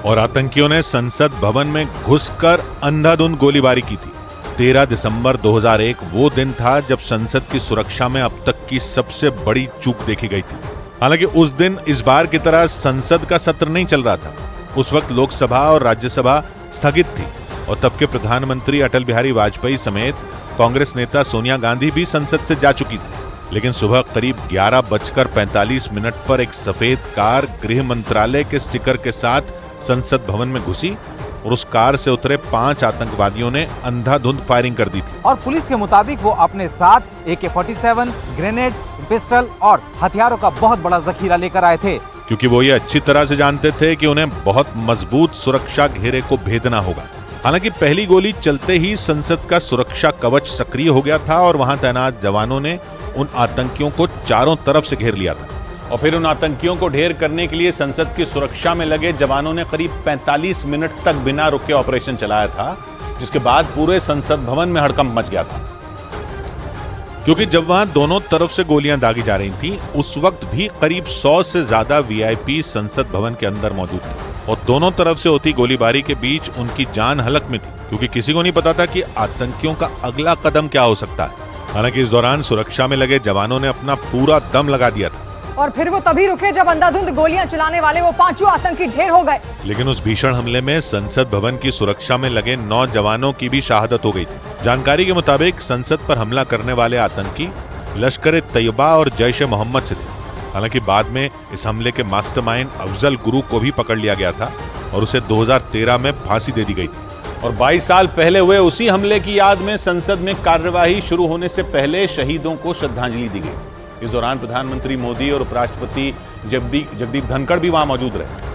और आतंकियों ने संसद भवन में घुसकर अंधाधुंध गोलीबारी की थी। 13 दिसंबर 2001 वो दिन था जब संसद की सुरक्षा में अब तक की सबसे बड़ी चूक देखी गई थी। हालांकि उस दिन इस बार की तरह संसद का सत्र नहीं चल रहा था। उस वक्त लोकसभा और राज्यसभा स्थगित थी और तब के प्रधानमंत्री अटल बिहारी वाजपेयी समेत कांग्रेस नेता सोनिया गांधी भी संसद से जा चुकी थी। लेकिन सुबह करीब 11:45 पर एक सफेद कार गृह मंत्रालय के स्टिकर के साथ संसद भवन में घुसी और उस कार से उतरे 5 आतंकवादियों ने अंधाधुंध फायरिंग कर दी थी। और पुलिस के मुताबिक वो अपने साथ AK-47, ग्रेनेड, पिस्टल और हथियारों का बहुत बड़ा जखीरा लेकर आए थे, क्योंकि वो ये अच्छी तरह से जानते थे कि उन्हें बहुत मजबूत सुरक्षा घेरे को भेदना होगा। हालांकि पहली गोली चलते ही संसद का सुरक्षा कवच सक्रिय हो गया था और वहां तैनात जवानों ने उन आतंकियों को चारों तरफ से घेर लिया था और फिर उन आतंकियों को ढेर करने के लिए संसद की सुरक्षा में लगे जवानों ने करीब 45 मिनट तक बिना रुके ऑपरेशन चलाया था, जिसके बाद पूरे संसद भवन में हड़कंप मच गया था। क्योंकि जब वहां दोनों तरफ से गोलियां दागी जा रही थीं, उस वक्त भी करीब 100 से ज्यादा VIP संसद भवन के अंदर मौजूद थे और दोनों तरफ से होती गोलीबारी के बीच उनकी जान हलक में थी, क्योंकि किसी को नहीं पता था कि आतंकियों का अगला कदम क्या हो सकता है। हालांकि इस दौरान सुरक्षा में लगे जवानों ने अपना पूरा दम लगा दिया था और फिर वो तभी रुके जब अंधाधुंध गोलियां चलाने वाले वो पांचों आतंकी ढेर हो गए। लेकिन उस भीषण हमले में संसद भवन की सुरक्षा में लगे 9 जवानों की भी शहादत हो गई थी। जानकारी के मुताबिक संसद पर हमला करने वाले आतंकी लश्कर-ए-तैयबा और जैश-ए-मोहम्मद से थे। हालांकि बाद में इस हमले के मास्टरमाइंड अफजल गुरु को भी पकड़ लिया गया था और उसे 2013 में फांसी दे दी गई थी। और 22 साल पहले हुए उसी हमले की याद में संसद में कार्यवाही शुरू होने से पहले शहीदों को श्रद्धांजलि दी गई। इस दौरान प्रधानमंत्री मोदी और उपराष्ट्रपति जगदीप धनखड़ भी वहां मौजूद रहे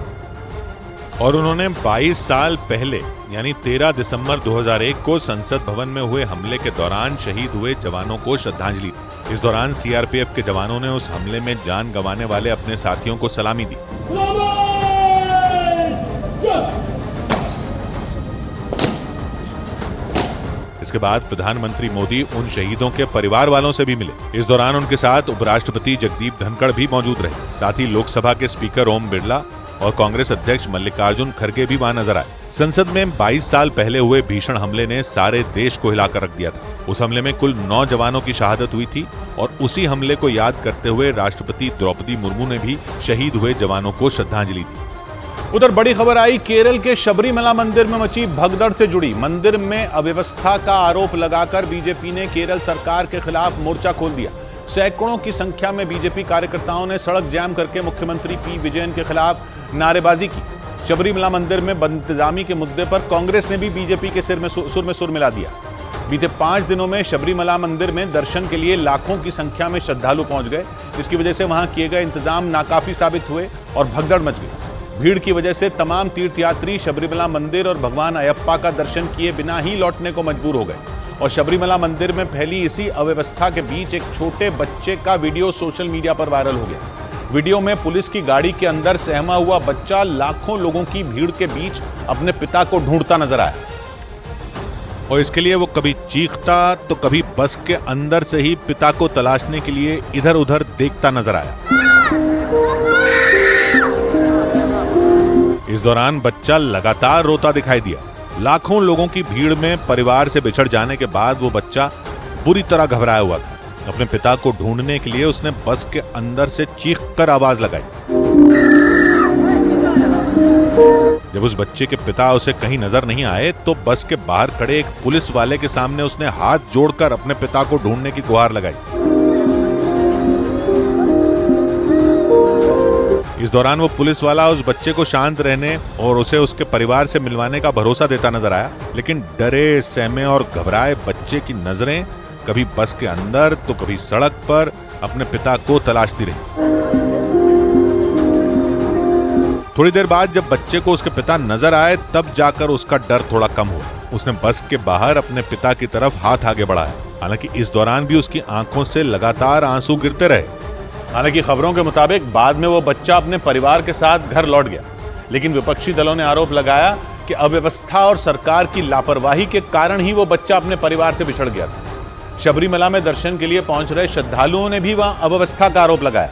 और उन्होंने 22 साल पहले यानी 13 दिसंबर 2001 को संसद भवन में हुए हमले के दौरान शहीद हुए जवानों को श्रद्धांजलि दी। इस दौरान सीआरपीएफ के जवानों ने उस हमले में जान गंवाने वाले अपने साथियों को सलामी दी। इसके बाद प्रधानमंत्री मोदी उन शहीदों के परिवार वालों से भी मिले। इस दौरान उनके साथ उपराष्ट्रपति जगदीप धनखड़ भी मौजूद रहे। साथ ही लोकसभा के स्पीकर ओम बिरला और कांग्रेस अध्यक्ष मल्लिकार्जुन खड़गे भी वहां नजर आए। संसद में 22 साल पहले हुए भीषण हमले ने सारे देश को हिलाकर रख दिया था। उस हमले में कुल 9 जवानों की शहादत हुई थी और उसी हमले को याद करते हुए राष्ट्रपति द्रौपदी मुर्मू ने भी शहीद हुए जवानों को श्रद्धांजलि दी। उधर बड़ी खबर आई केरल के शबरीमला मंदिर में मची भगदड़ से जुड़ी। मंदिर में अव्यवस्था का आरोप लगाकर बीजेपी ने केरल सरकार के खिलाफ मोर्चा खोल दिया। सैकड़ों की संख्या में बीजेपी कार्यकर्ताओं ने सड़क जाम करके मुख्यमंत्री पी विजयन के खिलाफ नारेबाजी की। शबरीमला मंदिर में बदइंतजामी के मुद्दे पर कांग्रेस ने भी बीजेपी के सुर में सुर मिला दिया। बीते 5 दिनों में शबरीमला मंदिर में दर्शन के लिए लाखों की संख्या में श्रद्धालु पहुंच गए, जिसकी वजह से वहां किए गए इंतजाम नाकाफी साबित हुए और भगदड़ मच गई। भीड़ की वजह से तमाम तीर्थयात्री शबरीमला मंदिर और भगवान अयप्पा का दर्शन किए बिना ही लौटने को मजबूर हो गए। और शबरीमला मंदिर में फैली इसी अव्यवस्था के बीच एक छोटे बच्चे का वीडियो सोशल मीडिया पर वायरल हो गया। वीडियो में पुलिस की गाड़ी के अंदर सहमा हुआ बच्चा लाखों लोगों की भीड़ के बीच अपने पिता को ढूंढता नजर आया और इसके लिए वो कभी चीखता तो कभी बस के अंदर से ही पिता को तलाशने के लिए इधर उधर देखता नजर आया। इस दौरान बच्चा लगातार रोता दिखाई दिया। लाखों लोगों की भीड़ में परिवार से बिछड़ जाने के बाद वो बच्चा बुरी तरह घबराया हुआ था। अपने पिता को ढूंढने के लिए उसने बस के अंदर से चीखकर आवाज लगाई। जब उस बच्चे के पिता उसे कहीं नजर नहीं आए तो बस के बाहर खड़े एक पुलिस वाले के सामने उसने हाथ जोड़कर अपने पिता को ढूंढने की गुहार लगाई। इस दौरान वो पुलिस वाला उस बच्चे को शांत रहने और उसे उसके परिवार से मिलवाने का भरोसा देता नजर आया, लेकिन डरे, सहमे और घबराए बच्चे की नजरें कभी बस के अंदर तो कभी सड़क पर अपने पिता को तलाशती रही। थोड़ी देर बाद जब बच्चे को उसके पिता नजर आए तब जाकर उसका डर थोड़ा कम हुआ। उसने बस के बाहर अपने पिता की तरफ हाथ आगे बढ़ाया। हालांकि इस दौरान भी उसकी आंखों से लगातार आंसू गिरते रहे। हालांकि खबरों के मुताबिक बाद में वो बच्चा अपने परिवार के साथ घर लौट गया, लेकिन विपक्षी दलों ने आरोप लगाया कि अव्यवस्था और सरकार की लापरवाही के कारण ही वो बच्चा अपने परिवार से बिछड़ गया था। शबरीमला में दर्शन के लिए पहुंच रहे श्रद्धालुओं ने भी वहां अव्यवस्था का आरोप लगाया।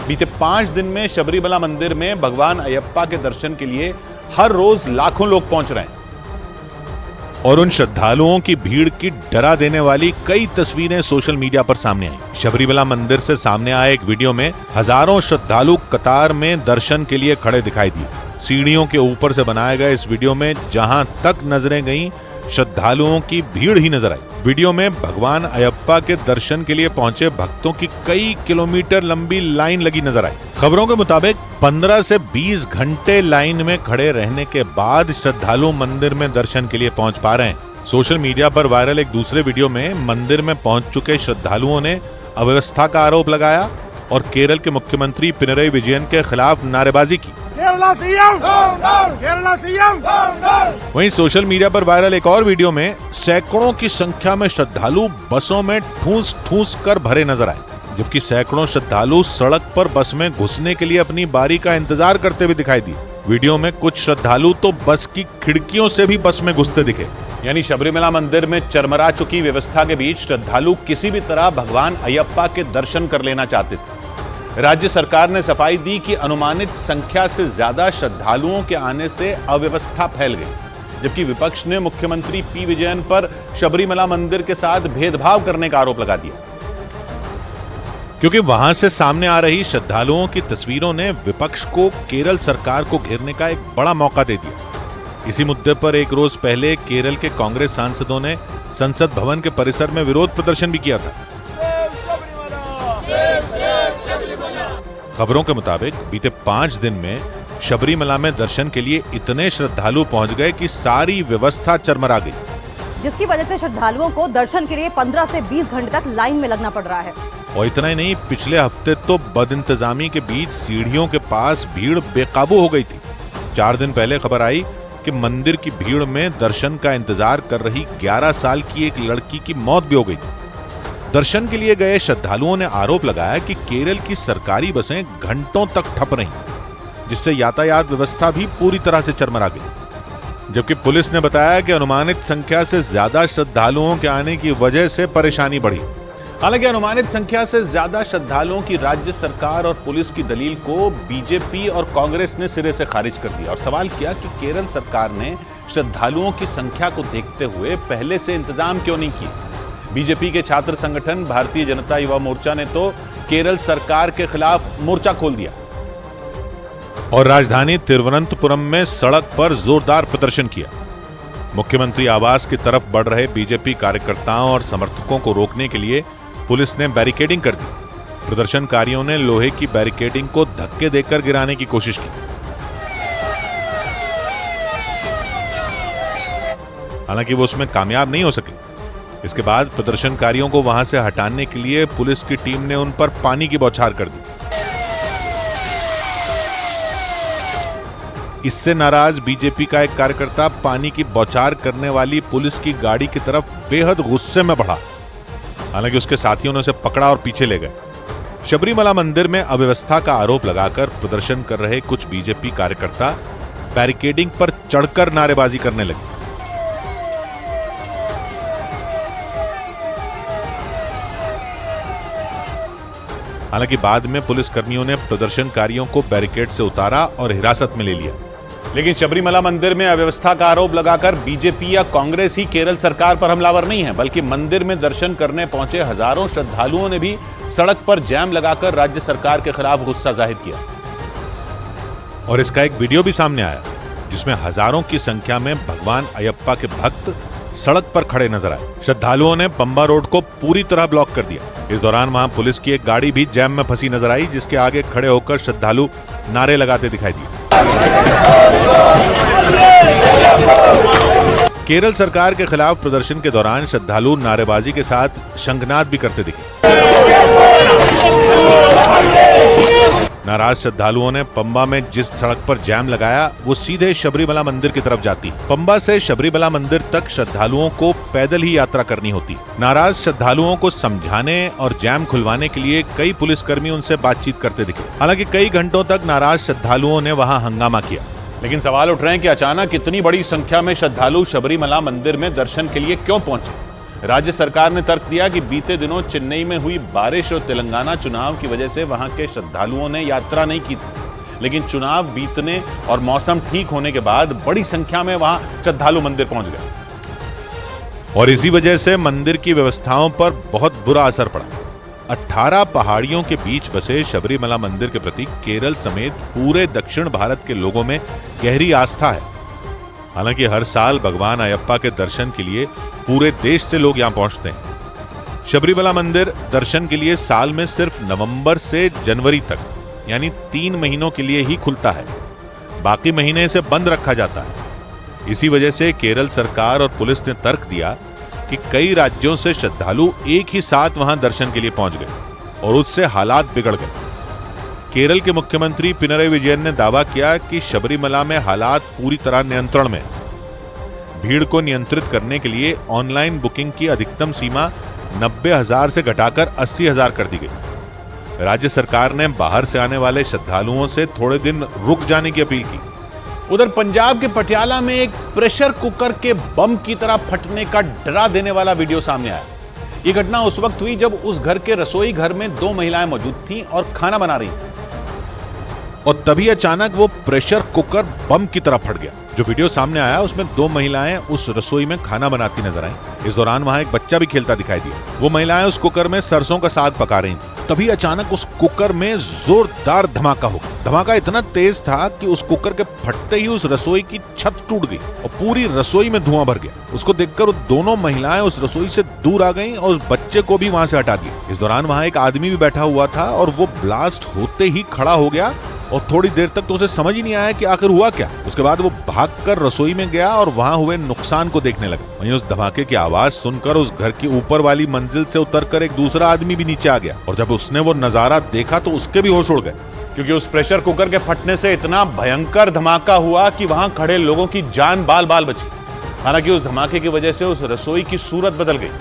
बीते 5 दिन में शबरीमला मंदिर में भगवान अयप्पा के दर्शन के लिए हर रोज लाखों लोग पहुंच रहे हैं और उन श्रद्धालुओं की भीड़ की डरा देने वाली कई तस्वीरें सोशल मीडिया पर सामने आई। शबरीमला मंदिर से सामने आए एक वीडियो में हजारों श्रद्धालु कतार में दर्शन के लिए खड़े दिखाई दिए। सीढ़ियों के ऊपर से बनाए गए इस वीडियो में जहां तक नजरें गईं, श्रद्धालुओं की भीड़ ही नजर आई। वीडियो में भगवान अयप्पा के दर्शन के लिए पहुंचे भक्तों की कई किलोमीटर लंबी लाइन लगी नजर आई। खबरों के मुताबिक 15 से 20 घंटे लाइन में खड़े रहने के बाद श्रद्धालु मंदिर में दर्शन के लिए पहुंच पा रहे हैं। सोशल मीडिया पर वायरल एक दूसरे वीडियो में मंदिर में पहुंच चुके श्रद्धालुओं ने अव्यवस्था का आरोप लगाया और केरल के मुख्यमंत्री पिनरई विजयन के खिलाफ नारेबाजी की। Kerala CM Kerala CM. वहीं सोशल मीडिया पर वायरल एक और वीडियो में सैकड़ों की संख्या में श्रद्धालु बसों में ठूस ठूस कर भरे नजर आए, जबकि सैकड़ों श्रद्धालु सड़क पर बस में घुसने के लिए अपनी बारी का इंतजार करते हुए दिखाई दिए। वीडियो में कुछ श्रद्धालु तो बस की खिड़कियों से भी बस में घुसते दिखे। यानी शबरीमला मंदिर में चरमरा चुकी व्यवस्था के बीच श्रद्धालु किसी भी तरह भगवान अयप्पा के दर्शन कर लेना चाहते थे। राज्य सरकार ने सफाई दी कि अनुमानित संख्या से ज्यादा श्रद्धालुओं के आने से अव्यवस्था फैल गई, जबकि विपक्ष ने मुख्यमंत्री पी विजयन पर शबरीमला मंदिर के साथ भेदभाव करने का आरोप लगा दिया। क्योंकि वहां से सामने आ रही श्रद्धालुओं की तस्वीरों ने विपक्ष को केरल सरकार को घेरने का एक बड़ा मौका दे दिया। इसी मुद्दे पर एक रोज पहले केरल के कांग्रेस सांसदों ने संसद भवन के परिसर में विरोध प्रदर्शन भी किया था। खबरों के मुताबिक बीते 5 दिन में शबरीमला में दर्शन के लिए इतने श्रद्धालु पहुंच गए कि सारी व्यवस्था चरमरा गई, जिसकी वजह से श्रद्धालुओं को दर्शन के लिए 15 से 20 घंटे तक लाइन में लगना पड़ रहा है। और इतना ही नहीं, पिछले हफ्ते तो बदइंतजामी के बीच सीढ़ियों के पास भीड़ बेकाबू हो गई थी। 4 दिन पहले खबर आई कि मंदिर की भीड़ में दर्शन का इंतजार कर रही 11 साल की एक लड़की की मौत भी हो गई थी। दर्शन के लिए गए श्रद्धालुओं ने आरोप लगाया कि केरल की सरकारी बसें घंटों तक ठप रहीं, जिससे यातायात व्यवस्था भी पूरी तरह से चरमरा गई। जबकि पुलिस ने बताया कि अनुमानित संख्या से ज्यादा श्रद्धालुओं के आने की वजह से परेशानी बढ़ी। हालांकि अनुमानित संख्या से ज्यादा श्रद्धालुओं की राज्य सरकार और पुलिस की दलील को बीजेपी और कांग्रेस ने सिरे से खारिज कर दिया और सवाल किया कि केरल सरकार ने श्रद्धालुओं की संख्या को देखते हुए पहले से इंतजाम क्यों नहीं किए। बीजेपी के छात्र संगठन भारतीय जनता युवा मोर्चा ने तो केरल सरकार के खिलाफ मोर्चा खोल दिया और राजधानी तिरुवनंतपुरम में सड़क पर जोरदार प्रदर्शन किया। मुख्यमंत्री आवास की तरफ बढ़ रहे बीजेपी कार्यकर्ताओं और समर्थकों को रोकने के लिए पुलिस ने बैरिकेडिंग कर दी। प्रदर्शनकारियों ने लोहे की बैरिकेडिंग को धक्के देकर गिराने की कोशिश की। हालांकि वो उसमें कामयाब नहीं हो सके। इसके बाद प्रदर्शनकारियों को वहां से हटाने के लिए पुलिस की टीम ने उन पर पानी की बौछार कर दी। इससे नाराज बीजेपी का एक कार्यकर्ता पानी की बौछार करने वाली पुलिस की गाड़ी की तरफ बेहद गुस्से में बढ़ा। हालांकि उसके साथियों ने उसे पकड़ा और पीछे ले गए। शबरीमला मंदिर में अव्यवस्था का आरोप लगाकर प्रदर्शन कर रहे कुछ बीजेपी कार्यकर्ता बैरिकेडिंग पर चढ़कर नारेबाजी करने लगे। हालांकि बाद में पुलिसकर्मियों ने प्रदर्शनकारियों को बैरिकेड से उतारा और हिरासत में ले लिया। लेकिन शबरीमला मंदिर में अव्यवस्था का आरोप लगाकर बीजेपी या कांग्रेस ही केरल सरकार पर हमलावर नहीं है, बल्कि मंदिर में दर्शन करने पहुंचे हजारों श्रद्धालुओं ने भी सड़क पर जैम लगाकर राज्य सरकार के खिलाफ गुस्सा जाहिर किया। और इसका एक वीडियो भी सामने आया जिसमें हजारों की संख्या में भगवान अयप्पा के भक्त सड़क पर खड़े नजर आए। श्रद्धालुओं ने पंबा रोड को पूरी तरह ब्लॉक कर दिया। इस दौरान वहां पुलिस की एक गाड़ी भी जैम में फंसी नजर आई, जिसके आगे खड़े होकर श्रद्धालु नारे लगाते दिखाई दिए। केरल सरकार के खिलाफ प्रदर्शन के दौरान श्रद्धालु नारेबाजी के साथ शंखनाद भी करते दिखे। नाराज श्रद्धालुओं ने पंबा में जिस सड़क पर जैम लगाया वो सीधे शबरीमला मंदिर की तरफ जाती। पंबा से शबरीमला मंदिर तक श्रद्धालुओं को पैदल ही यात्रा करनी होती। नाराज श्रद्धालुओं को समझाने और जैम खुलवाने के लिए कई पुलिसकर्मी उनसे बातचीत करते दिखे। हालांकि कई घंटों तक नाराज श्रद्धालुओं ने वहां हंगामा किया। लेकिन सवाल उठ रहे हैं कि अचानक इतनी बड़ी संख्या में श्रद्धालु शबरीमला मंदिर में दर्शन के लिए क्यों पहुंचे। राज्य सरकार ने तर्क दिया कि बीते दिनों चेन्नई में हुई बारिश और तेलंगाना चुनाव की वजह से वहां के श्रद्धालुओं ने यात्रा नहीं की थी, लेकिन चुनाव बीतने और मौसम ठीक होने के बाद बड़ी संख्या में वहां श्रद्धालु मंदिर पहुंच गए और इसी वजह से मंदिर की व्यवस्थाओं पर बहुत बुरा असर पड़ा। 18 पहाड़ियों के बीच बसे शबरीमला मंदिर के प्रति केरल समेत पूरे दक्षिण भारत के लोगों में गहरी आस्था है। हालांकि हर साल भगवान अयप्पा के दर्शन के लिए पूरे देश से लोग यहां पहुंचते हैं। शबरीमला मंदिर दर्शन के लिए साल में सिर्फ नवंबर से जनवरी तक यानी 3 महीनों के लिए ही खुलता है, बाकी महीने इसे बंद रखा जाता है। इसी वजह से केरल सरकार और पुलिस ने तर्क दिया कि कई राज्यों से श्रद्धालु एक ही साथ वहां दर्शन के लिए पहुंच गए और उससे हालात बिगड़ गए। केरल के मुख्यमंत्री पिनरई विजयन ने दावा किया कि शबरीमला में हालात पूरी तरह नियंत्रण में। भीड़ को नियंत्रित करने के लिए ऑनलाइन बुकिंग की अधिकतम सीमा 90,000 से घटाकर 80,000 कर दी गई। राज्य सरकार ने बाहर से आने वाले श्रद्धालुओं से थोड़े दिन रुक जाने की अपील की। उधर पंजाब के पटियाला में एक प्रेशर कुकर के बम की तरह फटने का डरा देने वाला वीडियो सामने आया। यह घटना उस वक्त हुई जब उस घर के रसोई घर में 2 महिलाएं मौजूद थीं और खाना बना रही थीं और तभी अचानक वो प्रेशर कुकर बम की तरह फट गया। जो वीडियो सामने आया उसमें 2 महिलाएं उस रसोई में खाना बनाती नजर आईं। इस दौरान वहां एक बच्चा भी खेलता दिखाई दिया। वो महिलाएं उस कुकर में सरसों का साग पका रही थी। तभी अचानक उस कुकर में जोरदार धमाका हो गया। धमाका इतना तेज था कि उस कुकर के फटते ही उस रसोई की छत टूट गई और पूरी रसोई में धुआं भर गया। उसको देखकर वो दोनों महिलाएं उस रसोई से दूर आ गईं और उस बच्चे को भी वहां से हटा दिया। इस दौरान वहां एक आदमी भी बैठा हुआ था और वो ब्लास्ट होते ही खड़ा हो गया और थोड़ी देर तक तो उसे समझ ही नहीं आया कि आखिर हुआ क्या। उसके बाद वो भागकर रसोई में गया और वहां हुए नुकसान को देखने लगा। वहीं उस धमाके की आवाज सुनकर उस घर की ऊपर वाली मंजिल से उतरकर एक दूसरा आदमी भी नीचे आ गया और जब उसने वो नजारा देखा तो उसके भी होश उड़ गए, क्योंकि उस प्रेशर कुकर के फटने से इतना भयंकर धमाका हुआ कि वहां खड़े लोगों की जान बाल बाल बची। हालांकि उस धमाके की वजह से उस रसोई की सूरत बदल गई,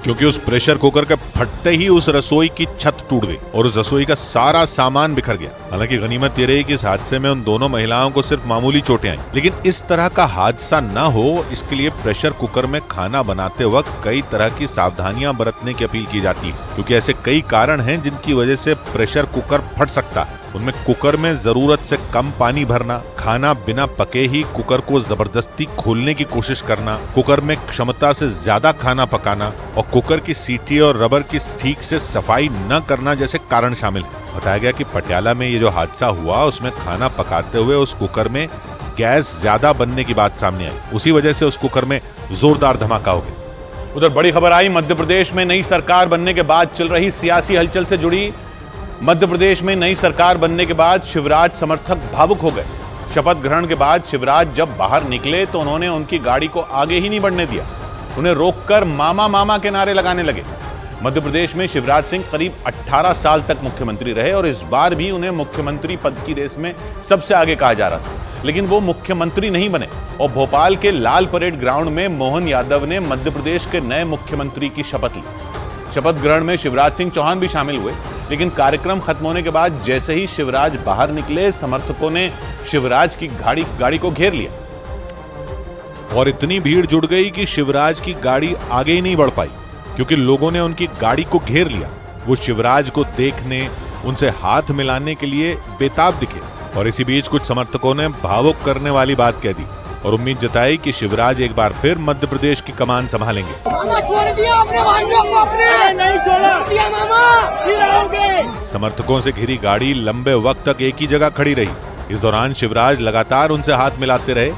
क्योंकि उस प्रेशर कुकर के फटते ही उस रसोई की छत टूट गई और उस रसोई का सारा सामान बिखर गया। हालांकि गनीमत ये रही कि इस हादसे में उन दोनों महिलाओं को सिर्फ मामूली चोटें आई, लेकिन इस तरह का हादसा न हो इसके लिए प्रेशर कुकर में खाना बनाते वक्त कई तरह की सावधानियां बरतने की अपील की जाती है, क्योंकि ऐसे कई कारण हैं जिनकी वजह से प्रेशर कुकर फट सकता है। उनमें कुकर में जरूरत से कम पानी भरना, खाना बिना पके ही कुकर को जबरदस्ती खोलने की कोशिश करना, कुकर में क्षमता से ज्यादा खाना पकाना और कुकर की सीटी और रबर की ठीक से सफाई न करना जैसे कारण शामिल हैं। बताया गया कि पटियाला में ये जो हादसा हुआ उसमें खाना पकाते हुए उस कुकर में गैस ज्यादा बनने की बात सामने आई, उसी वजह से उस कुकर में जोरदार धमाका हो गया। उधर बड़ी खबर आई मध्य प्रदेश में नई सरकार बनने के बाद चल रही सियासी हलचल से जुड़ी। मध्य प्रदेश में नई सरकार बनने के बाद शिवराज समर्थक भावुक हो गए। शपथ ग्रहण के बाद शिवराज जब बाहर निकले तो उन्होंने उनकी गाड़ी को आगे ही नहीं बढ़ने दिया, उन्हें रोककर मामा मामा के नारे लगाने लगे। मध्य प्रदेश में शिवराज सिंह करीब 18 साल तक मुख्यमंत्री रहे और इस बार भी उन्हें मुख्यमंत्री पद की रेस में सबसे आगे कहा जा रहा था, लेकिन वो मुख्यमंत्री नहीं बने और भोपाल के लाल परेड ग्राउंड में मोहन यादव ने मध्य प्रदेश के नए मुख्यमंत्री की शपथ ली। शपथ ग्रहण में शिवराज सिंह चौहान भी शामिल हुए, लेकिन कार्यक्रम खत्म होने के बाद जैसे ही शिवराज बाहर निकले समर्थकों ने शिवराज की गाड़ी को घेर लिया और इतनी भीड़ जुट गई कि शिवराज की गाड़ी आगे ही नहीं बढ़ पाई, क्योंकि लोगों ने उनकी गाड़ी को घेर लिया। वो शिवराज को देखने, उनसे हाथ मिलाने के लिए बेताब दिखे और इसी बीच कुछ समर्थकों ने भावुक करने वाली बात कह दी और उम्मीद जताई कि शिवराज एक बार फिर मध्य प्रदेश की कमान संभालेंगे। समर्थकों से घिरी गाड़ी लंबे वक्त तक एक ही जगह खड़ी रही। इस दौरान शिवराज लगातार उनसे हाथ मिलाते रहे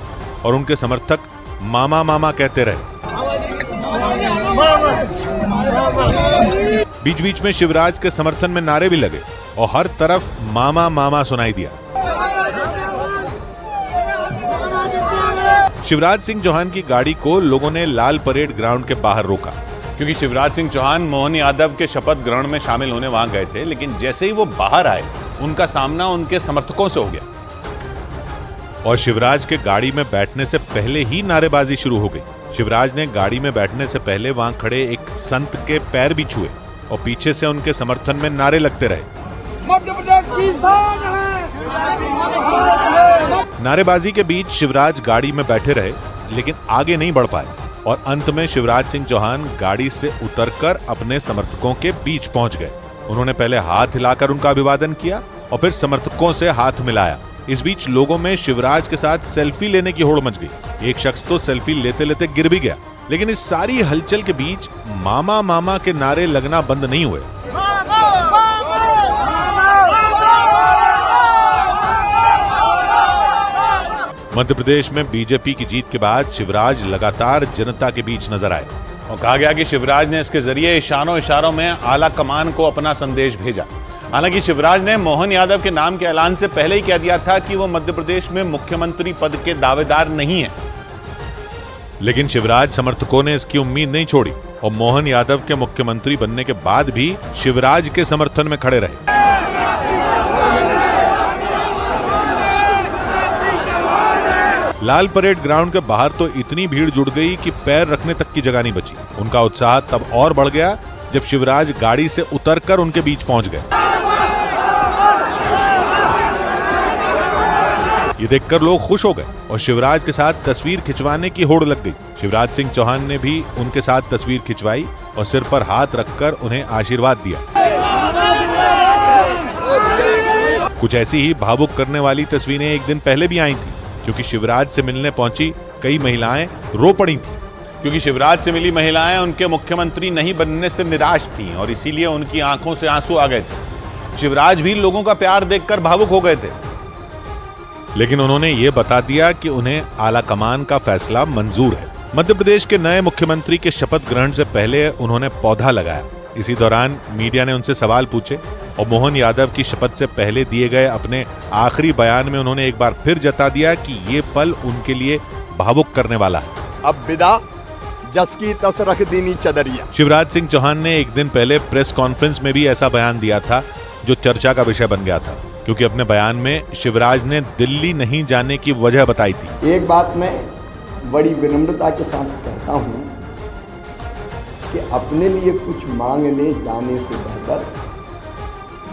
और उनके समर्थक मामा मामा कहते रहे। बीच बीच में शिवराज के समर्थन में नारे भी लगे और हर तरफ मामा मामा सुनाई दिया। शिवराज सिंह चौहान की गाड़ी को लोगों ने लाल परेड ग्राउंड के बाहर रोका, क्योंकि शिवराज सिंह चौहान मोहन यादव के शपथ ग्रहण में शामिल होने वहां गए थे, लेकिन जैसे ही वो बाहर आए उनका सामना उनके समर्थकों से हो गया और शिवराज के गाड़ी में बैठने से पहले ही नारेबाजी शुरू हो गई। शिवराज ने गाड़ी में बैठने से पहले वहां खड़े एक संत के पैर भी छुए और पीछे से उनके समर्थन में नारे लगते रहे। मध्य प्रदेश की शान है। नारेबाजी के बीच शिवराज गाड़ी में बैठे रहे, लेकिन आगे नहीं बढ़ पाए और अंत में शिवराज सिंह चौहान गाड़ी से उतरकर अपने समर्थकों के बीच पहुंच गए। उन्होंने पहले हाथ हिलाकर उनका अभिवादन किया और फिर समर्थकों से हाथ मिलाया। इस बीच लोगों में शिवराज के साथ सेल्फी लेने की होड़ मच गई। एक शख्स तो सेल्फी लेते लेते गिर भी गया, लेकिन इस सारी हलचल के बीच मामा मामा के नारे लगना बंद नहीं हुए। मध्य प्रदेश में बीजेपी की जीत के बाद शिवराज लगातार जनता के बीच नजर आए और कहा गया कि शिवराज ने इसके जरिए इशारों में आला कमान को अपना संदेश भेजा। हालांकि शिवराज ने मोहन यादव के नाम के ऐलान से पहले ही कह दिया था कि वो मध्य प्रदेश में मुख्यमंत्री पद के दावेदार नहीं है, लेकिन शिवराज समर्थकों ने इसकी उम्मीद नहीं छोड़ी और मोहन यादव के मुख्यमंत्री बनने के बाद भी शिवराज के समर्थन में खड़े रहे। लाल परेड ग्राउंड के बाहर तो इतनी भीड़ जुट गई कि पैर रखने तक की जगह नहीं बची। उनका उत्साह तब और बढ़ गया जब शिवराज गाड़ी से उतरकर उनके बीच पहुंच गए। ये देखकर लोग खुश हो गए और शिवराज के साथ तस्वीर खिंचवाने की होड़ लग गई। शिवराज सिंह चौहान ने भी उनके साथ तस्वीर खिंचवाई और सिर पर हाथ रखकर उन्हें आशीर्वाद दिया। कुछ ऐसी ही भावुक करने वाली तस्वीरें एक दिन पहले भी आई थी, क्योंकि शिवराज से मिलने पहुंची कई महिलाएं रो पड़ी थीं। क्योंकि शिवराज से मिली महिलाएं उनके मुख्यमंत्री नहीं बनने से निराश थीं और इसीलिए उनकी आंखों से आंसू आ गए थे। शिवराज भी लोगों का प्यार देखकर भावुक हो गए थे, लेकिन उन्होंने ये बता दिया कि उन्हें आला कमान का फैसला मंजूर है। मध्य प्रदेश के नए मुख्यमंत्री के शपथ ग्रहण से पहले उन्होंने पौधा लगाया। इसी दौरान मीडिया ने उनसे सवाल पूछे और मोहन यादव की शपथ से पहले दिए गए अपने आखिरी बयान में उन्होंने एक बार फिर जता दिया कि ये पल उनके लिए भावुक करने वाला है। अब विदा जस की तस रख दीनी चदरिया। शिवराज सिंह चौहान ने एक दिन पहले प्रेस कॉन्फ्रेंस में भी ऐसा बयान दिया था जो चर्चा का विषय बन गया था, क्योंकि अपने बयान में शिवराज ने दिल्ली नहीं जाने की वजह बताई थी। एक बात मैं बड़ी विनम्रता के साथ कहता हूं कि अपने लिए कुछ मांगने जाने से बेहतर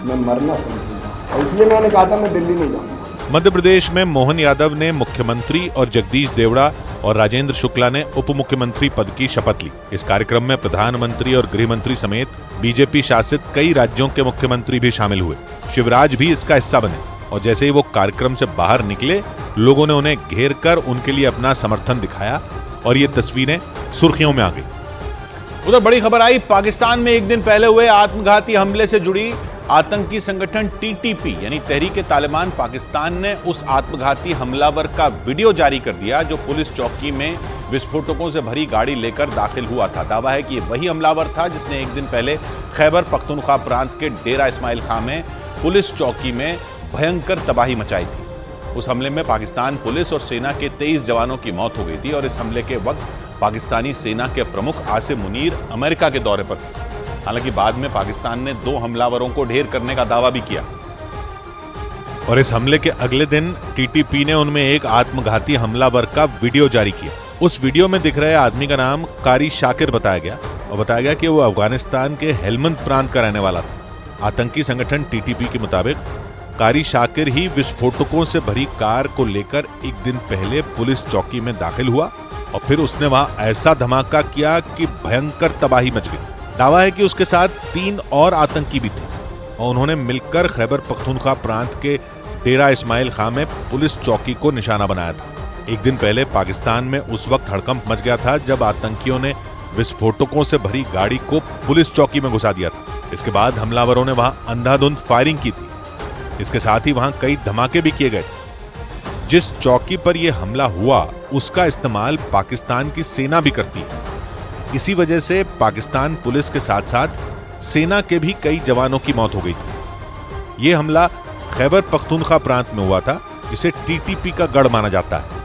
मैं मरना समझूंगा, और इसलिए मैंने कहा था मैं दिल्ली नहीं जाऊंगा। मध्य प्रदेश में मोहन यादव ने मुख्यमंत्री और जगदीश देवड़ा और राजेंद्र शुक्ला ने उप मुख्यमंत्री पद की शपथ ली। इस कार्यक्रम में प्रधानमंत्री और गृह मंत्री समेत बीजेपी शासित कई राज्यों के मुख्यमंत्री भी शामिल हुए। शिवराज भी इसका हिस्सा बने और जैसे ही वो कार्यक्रम से बाहर निकले, लोगों ने उन्हें घेर कर उनके लिए अपना समर्थन दिखाया और ये तस्वीरें सुर्खियों में आ गई। उधर बड़ी खबर आई, पाकिस्तान में एक दिन पहले हुए आत्मघाती हमले से जुड़ी आतंकी संगठन टीटीपी यानी तहरीक तालिबान पाकिस्तान ने उस आत्मघाती हमलावर का वीडियो जारी कर दिया जो पुलिस चौकी में विस्फोटकों से भरी गाड़ी लेकर दाखिल हुआ था। दावा है कि ये वही हमलावर था जिसने एक दिन पहले खैबर पख्तूनख्वा प्रांत के डेरा इस्माइल खां में पुलिस चौकी में भयंकर तबाही मचाई थी। उस हमले में पाकिस्तान पुलिस और सेना के 23 जवानों की मौत हो गई थी और इस हमले के वक्त पाकिस्तानी सेना के प्रमुख आसिम मुनीर अमेरिका के दौरे पर थे। हालांकि बाद में पाकिस्तान ने 2 हमलावरों को ढेर करने का दावा भी किया और इस हमले के अगले दिन टीटीपी ने उनमें एक आत्मघाती हमलावर का वीडियो जारी किया। उस वीडियो में दिख रहे आदमी का नाम कारी शाकिर बताया गया और बताया गया कि वो अफगानिस्तान के हेलमंद प्रांत का रहने वाला था। आतंकी संगठन टीटीपी के मुताबिक कारी शाकिर ही विस्फोटकों से भरी कार को लेकर एक दिन पहले पुलिस चौकी में दाखिल हुआ और फिर उसने वहां ऐसा धमाका किया कि भयंकर तबाही मच गई। दावा है कि उसके साथ 3 और आतंकी भी थे और उन्होंने मिलकर खैबर पख्तूनख्वा प्रांत के डेरा इस्माइल खां में पुलिस चौकी को निशाना बनाया था। एक दिन पहले पाकिस्तान में उस वक्त हड़कंप मच गया था जब आतंकियों ने विस्फोटकों से भरी गाड़ी को पुलिस चौकी में घुसा दिया था। इसके बाद हमलावरों ने वहां अंधाधुंध फायरिंग की थी। इसके साथ ही वहां कई धमाके भी किए गए। जिस चौकी पर यह हमला हुआ उसका इस्तेमाल पाकिस्तान की सेना भी करती है। इसी वजह से पाकिस्तान पुलिस के साथ साथ सेना के भी कई जवानों की मौत हो गई थी। यह हमला खैबर पख्तूनख्वा प्रांत में हुआ था जिसे टीटीपी का गढ़ माना जाता है।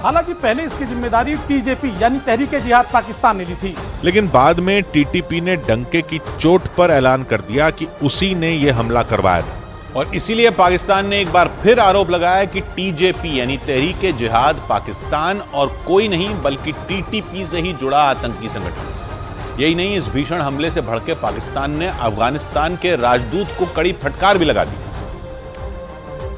हालांकि पहले इसकी जिम्मेदारी टीजेपी यानी तहरीक जिहाद पाकिस्तान ने ली थी, लेकिन बाद में टीटीपी ने डंके की चोट पर ऐलान कर दिया कि उसी ने यह हमला करवाया था और इसीलिए पाकिस्तान ने एक बार फिर आरोप लगाया कि टीजेपी यानी तहरीक जिहाद पाकिस्तान और कोई नहीं बल्कि टीटीपी से ही जुड़ा आतंकी संगठन। यही नहीं, इस भीषण हमले से भड़के पाकिस्तान ने अफगानिस्तान के राजदूत को कड़ी फटकार भी लगा दी,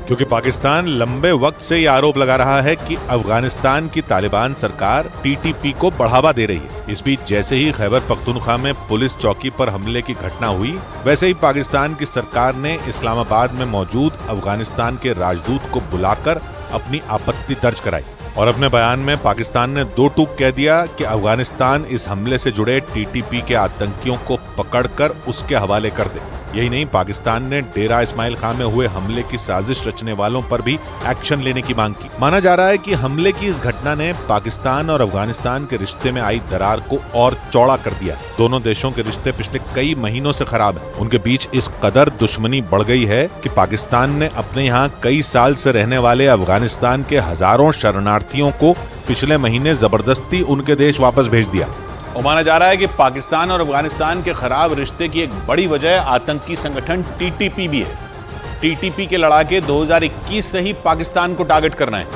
क्योंकि पाकिस्तान लंबे वक्त से यह आरोप लगा रहा है कि अफगानिस्तान की तालिबान सरकार टीटीपी को बढ़ावा दे रही है। इस बीच जैसे ही खैबर पख्तूनख्वा में पुलिस चौकी पर हमले की घटना हुई, वैसे ही पाकिस्तान की सरकार ने इस्लामाबाद में मौजूद अफगानिस्तान के राजदूत को बुलाकर अपनी आपत्ति दर्ज कराई और अपने बयान में पाकिस्तान ने 2 टूक कह दिया कि अफगानिस्तान इस हमले से जुड़े टीटीपी के आतंकियों को पकड़कर उसके हवाले कर दे। यही नहीं, पाकिस्तान ने डेरा इस्माइल खां में हुए हमले की साजिश रचने वालों पर भी एक्शन लेने की मांग की। माना जा रहा है कि हमले की इस घटना ने पाकिस्तान और अफगानिस्तान के रिश्ते में आई दरार को और चौड़ा कर दिया। दोनों देशों के रिश्ते पिछले कई महीनों से खराब हैं। उनके बीच इस कदर दुश्मनी बढ़ गई है कि पाकिस्तान ने अपने यहाँ कई साल से रहने वाले अफगानिस्तान के हजारों शरणार्थियों को पिछले महीने जबरदस्ती उनके देश वापस भेज दिया। और माना जा रहा है कि पाकिस्तान और अफगानिस्तान के खराब रिश्ते की एक बड़ी वजह आतंकी संगठन टीटीपी भी है। टीटीपी के लड़ाके 2021 से ही पाकिस्तान को टारगेट करना है